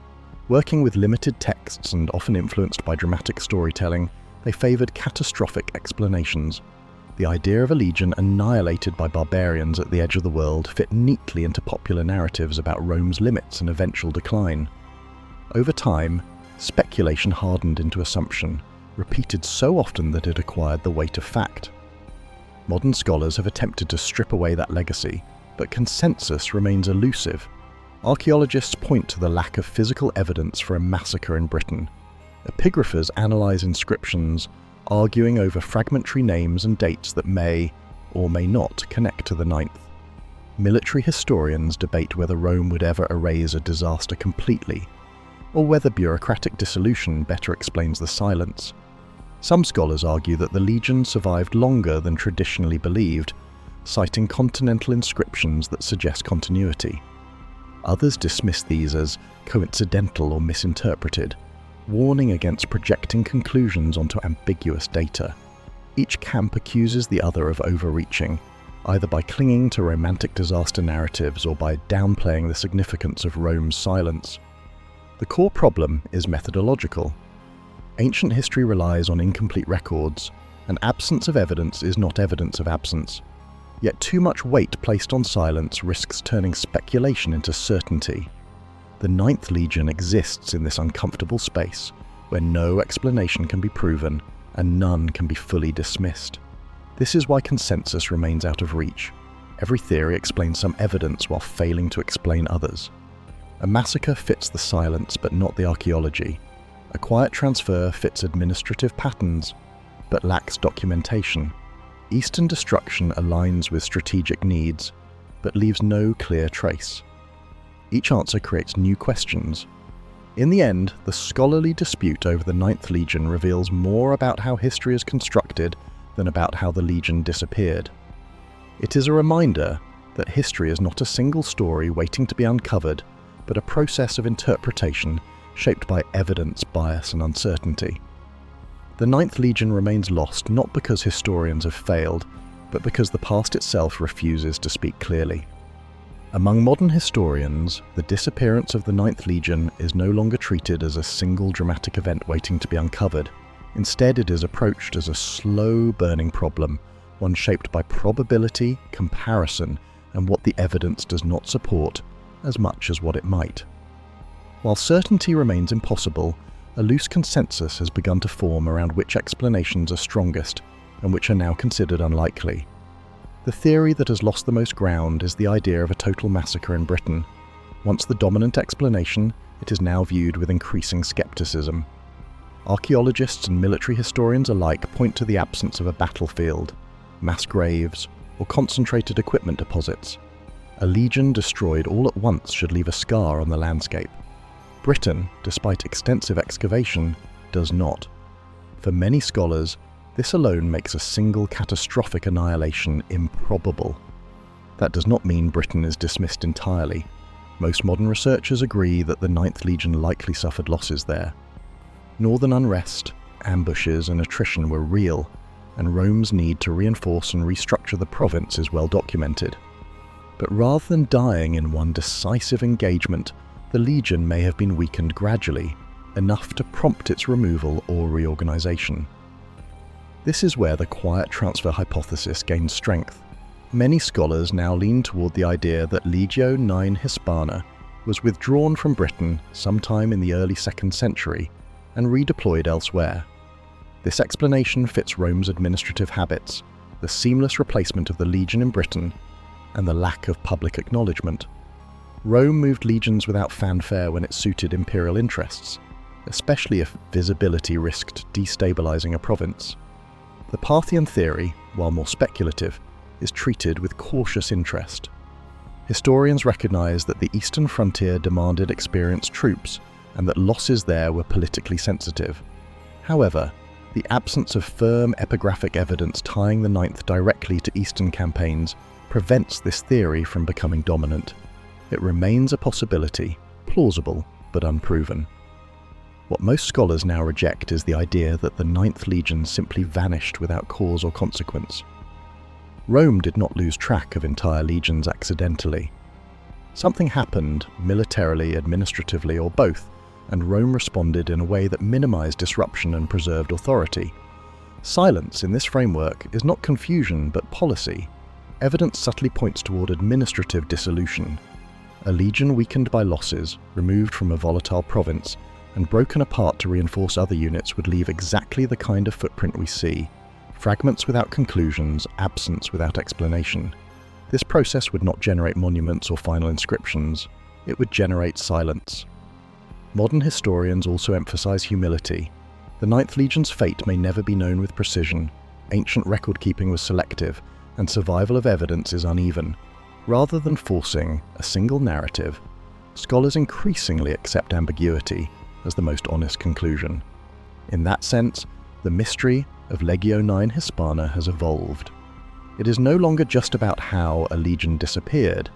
Working with limited texts and often influenced by dramatic storytelling, they favoured catastrophic explanations. The idea of a legion annihilated by barbarians at the edge of the world fit neatly into popular narratives about Rome's limits and eventual decline. Over time, speculation hardened into assumption, repeated so often that it acquired the weight of fact. Modern scholars have attempted to strip away that legacy, but consensus remains elusive. Archaeologists point to the lack of physical evidence for a massacre in Britain. Epigraphers analyse inscriptions, arguing over fragmentary names and dates that may, or may not, connect to the 9th. Military historians debate whether Rome would ever erase a disaster completely, or whether bureaucratic dissolution better explains the silence. Some scholars argue that the legion survived longer than traditionally believed, citing continental inscriptions that suggest continuity. Others dismiss these as coincidental or misinterpreted, warning against projecting conclusions onto ambiguous data. Each camp accuses the other of overreaching, either by clinging to romantic disaster narratives or by downplaying the significance of Rome's silence. The core problem is methodological. Ancient history relies on incomplete records, and absence of evidence is not evidence of absence. Yet too much weight placed on silence risks turning speculation into certainty. The 9th Legion exists in this uncomfortable space, where no explanation can be proven and none can be fully dismissed. This is why consensus remains out of reach. Every theory explains some evidence while failing to explain others. A massacre fits the silence but not the archaeology. A quiet transfer fits administrative patterns but lacks documentation. Eastern destruction aligns with strategic needs but leaves no clear trace. Each answer creates new questions. In the end, the scholarly dispute over the 9th Legion reveals more about how history is constructed than about how the Legion disappeared. It is a reminder that history is not a single story waiting to be uncovered, but a process of interpretation shaped by evidence, bias, and uncertainty. The 9th Legion remains lost not because historians have failed, but because the past itself refuses to speak clearly. Among modern historians, the disappearance of the 9th Legion is no longer treated as a single dramatic event waiting to be uncovered. Instead, it is approached as a slow burning problem, one shaped by probability, comparison, and what the evidence does not support as much as what it might. While certainty remains impossible, a loose consensus has begun to form around which explanations are strongest and which are now considered unlikely. The theory that has lost the most ground is the idea of a total massacre in Britain. Once the dominant explanation, it is now viewed with increasing skepticism. Archaeologists and military historians alike point to the absence of a battlefield, mass graves, or concentrated equipment deposits. A legion destroyed all at once should leave a scar on the landscape. Britain, despite extensive excavation, does not. For many scholars, this alone makes a single catastrophic annihilation improbable. That does not mean Britain is dismissed entirely. Most modern researchers agree that the Ninth Legion likely suffered losses there. Northern unrest, ambushes and attrition were real, and Rome's need to reinforce and restructure the province is well documented. But rather than dying in one decisive engagement, the legion may have been weakened gradually, enough to prompt its removal or reorganization. This is where the quiet transfer hypothesis gains strength. Many scholars now lean toward the idea that Legio IX Hispana was withdrawn from Britain sometime in the early 2nd century and redeployed elsewhere. This explanation fits Rome's administrative habits, the seamless replacement of the legion in Britain, and the lack of public acknowledgement. Rome moved legions without fanfare when it suited imperial interests, especially if visibility risked destabilizing a province. The Parthian theory, while more speculative, is treated with cautious interest. Historians recognize that the eastern frontier demanded experienced troops and that losses there were politically sensitive. However, the absence of firm epigraphic evidence tying the Ninth directly to eastern campaigns prevents this theory from becoming dominant. It remains a possibility, plausible but unproven. What most scholars now reject is the idea that the Ninth Legion simply vanished without cause or consequence. Rome did not lose track of entire legions accidentally. Something happened, militarily, administratively, or both, and Rome responded in a way that minimized disruption and preserved authority. Silence in this framework is not confusion but policy. Evidence subtly points toward administrative dissolution. A legion weakened by losses, removed from a volatile province, and broken apart to reinforce other units would leave exactly the kind of footprint we see. Fragments without conclusions, absence without explanation. This process would not generate monuments or final inscriptions. It would generate silence. Modern historians also emphasize humility. The Ninth Legion's fate may never be known with precision. Ancient record-keeping was selective, and survival of evidence is uneven. Rather than forcing a single narrative, scholars increasingly accept ambiguity as the most honest conclusion. In that sense, the mystery of Legio IX Hispana has evolved. It is no longer just about how a legion disappeared,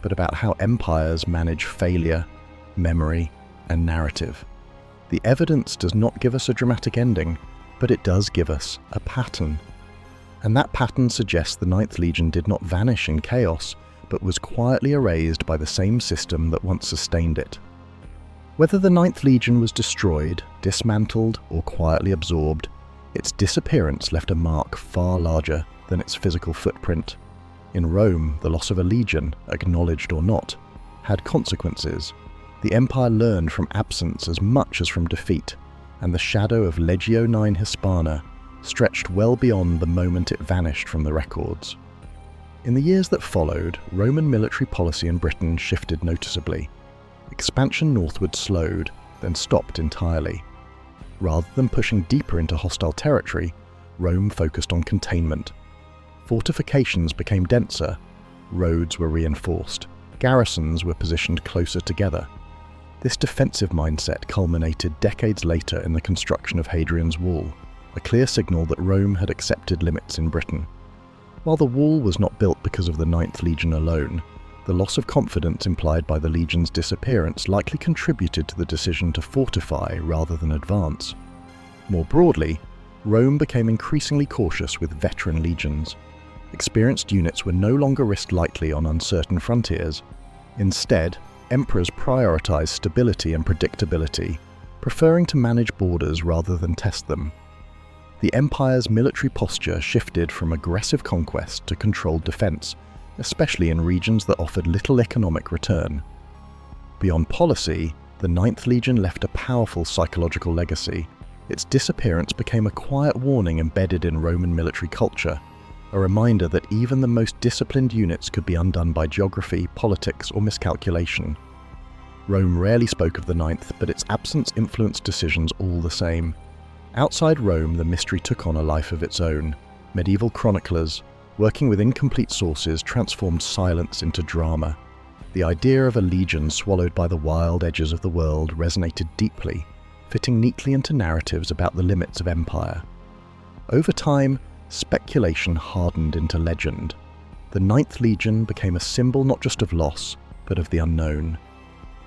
but about how empires manage failure, memory, and narrative. The evidence does not give us a dramatic ending, but it does give us a pattern. And that pattern suggests the Ninth Legion did not vanish in chaos, but was quietly erased by the same system that once sustained it. Whether the Ninth Legion was destroyed, dismantled, or quietly absorbed, its disappearance left a mark far larger than its physical footprint. In Rome, the loss of a legion, acknowledged or not, had consequences. The empire learned from absence as much as from defeat, and the shadow of Legio IX Hispana stretched well beyond the moment it vanished from the records. In the years that followed, Roman military policy in Britain shifted noticeably. Expansion northward slowed, then stopped entirely. Rather than pushing deeper into hostile territory, Rome focused on containment. Fortifications became denser, roads were reinforced, garrisons were positioned closer together. This defensive mindset culminated decades later in the construction of Hadrian's Wall, a clear signal that Rome had accepted limits in Britain. While the wall was not built because of the Ninth Legion alone, the loss of confidence implied by the legion's disappearance likely contributed to the decision to fortify rather than advance. More broadly, Rome became increasingly cautious with veteran legions. Experienced units were no longer risked lightly on uncertain frontiers. Instead, emperors prioritized stability and predictability, preferring to manage borders rather than test them. The empire's military posture shifted from aggressive conquest to controlled defense, especially in regions that offered little economic return. Beyond policy, the Ninth Legion left a powerful psychological legacy. Its disappearance became a quiet warning embedded in Roman military culture, a reminder that even the most disciplined units could be undone by geography, politics, or miscalculation. Rome rarely spoke of the Ninth, but its absence influenced decisions all the same. Outside Rome, the mystery took on a life of its own. Medieval chroniclers, working with incomplete sources, transformed silence into drama. The idea of a legion swallowed by the wild edges of the world resonated deeply, fitting neatly into narratives about the limits of empire. Over time, speculation hardened into legend. The Ninth Legion became a symbol not just of loss, but of the unknown.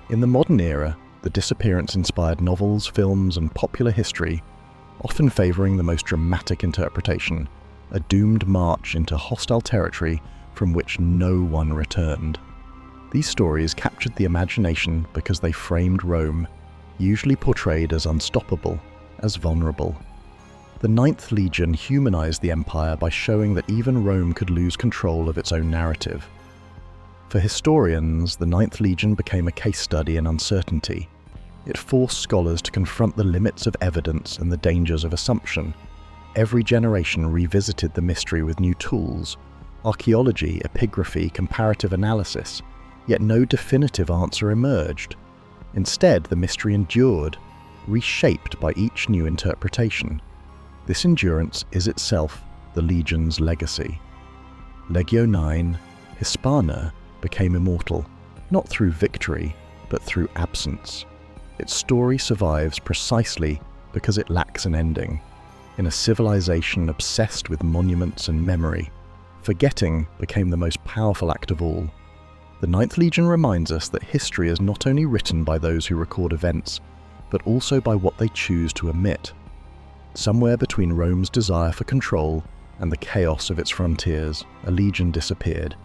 In the modern era, the Disappearance inspired novels, films, and popular history, often favouring the most dramatic interpretation, a doomed march into hostile territory from which no one returned. These stories captured the imagination because they framed Rome, usually portrayed as unstoppable, as vulnerable. The Ninth Legion humanized the empire by showing that even Rome could lose control of its own narrative. For historians, the Ninth Legion became a case study in uncertainty. It forced scholars to confront the limits of evidence and the dangers of assumption. Every generation revisited the mystery with new tools: archaeology, epigraphy, comparative analysis, yet no definitive answer emerged. Instead, the mystery endured, reshaped by each new interpretation. This endurance is itself the Legion's legacy. Legio IX Hispana became immortal, not through victory, but through absence. Its story survives precisely because it lacks an ending. In a civilization obsessed with monuments and memory, forgetting became the most powerful act of all. The Ninth Legion reminds us that history is not only written by those who record events, but also by what they choose to omit. Somewhere between Rome's desire for control and the chaos of its frontiers, a legion disappeared,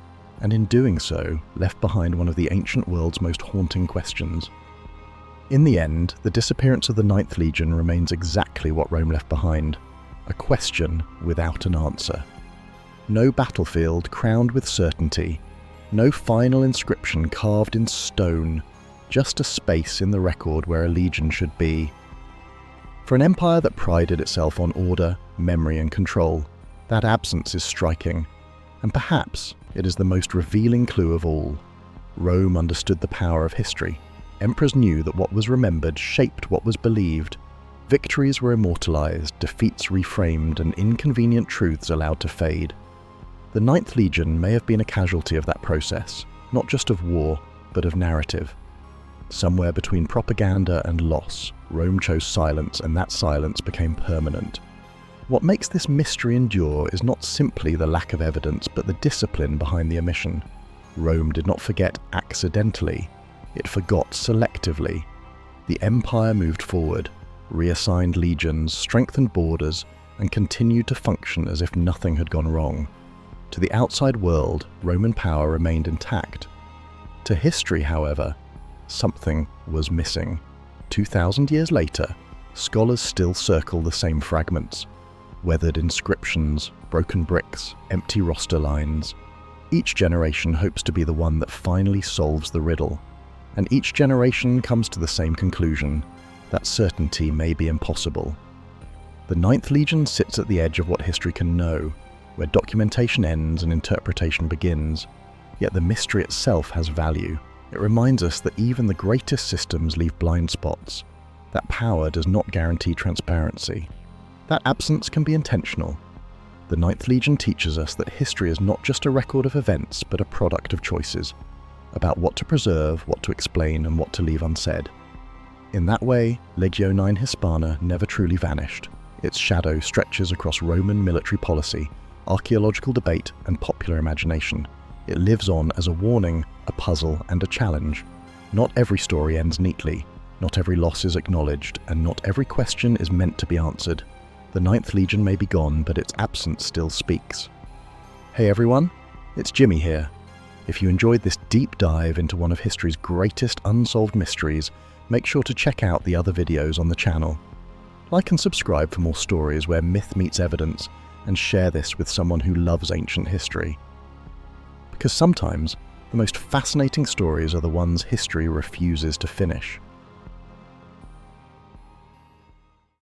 and in doing so, left behind one of the ancient world's most haunting questions. In the end, the disappearance of the Ninth Legion remains exactly what Rome left behind: a question without an answer. No battlefield crowned with certainty, no final inscription carved in stone, just a space in the record where a legion should be. For an empire that prided itself on order, memory, and control, that absence is striking, and perhaps it is the most revealing clue of all. Rome understood the power of history. Emperors knew that what was remembered shaped what was believed. Victories were immortalized, defeats reframed, and inconvenient truths allowed to fade. The Ninth Legion may have been a casualty of that process, not just of war, but of narrative. Somewhere between propaganda and loss, Rome chose silence, and that silence became permanent. What makes this mystery endure is not simply the lack of evidence, but the discipline behind the omission. Rome did not forget accidentally, it forgot selectively. The empire moved forward, reassigned legions, strengthened borders, and continued to function as if nothing had gone wrong. To the outside world, Roman power remained intact. To history, however, something was missing. 2,000 years later, scholars still circle the same fragments: weathered inscriptions, broken bricks, empty roster lines. Each generation hopes to be the one that finally solves the riddle, and each generation comes to the same conclusion: that certainty may be impossible. The Ninth Legion sits at the edge of what history can know, where documentation ends and interpretation begins, yet the mystery itself has value. It reminds us that even the greatest systems leave blind spots, that power does not guarantee transparency. That absence can be intentional. The Ninth Legion teaches us that history is not just a record of events, but a product of choices, about what to preserve, what to explain, and what to leave unsaid. In that way, Legio IX Hispana never truly vanished. Its shadow stretches across Roman military policy, archaeological debate, and popular imagination. It lives on as a warning, a puzzle, and a challenge. Not every story ends neatly, not every loss is acknowledged, and not every question is meant to be answered. The Ninth Legion may be gone, but its absence still speaks. Hey everyone, it's Jimmy here. If you enjoyed this deep dive into one of history's greatest unsolved mysteries, make sure to check out the other videos on the channel. Like and subscribe for more stories where myth meets evidence, and share this with someone who loves ancient history. Because sometimes, the most fascinating stories are the ones history refuses to finish.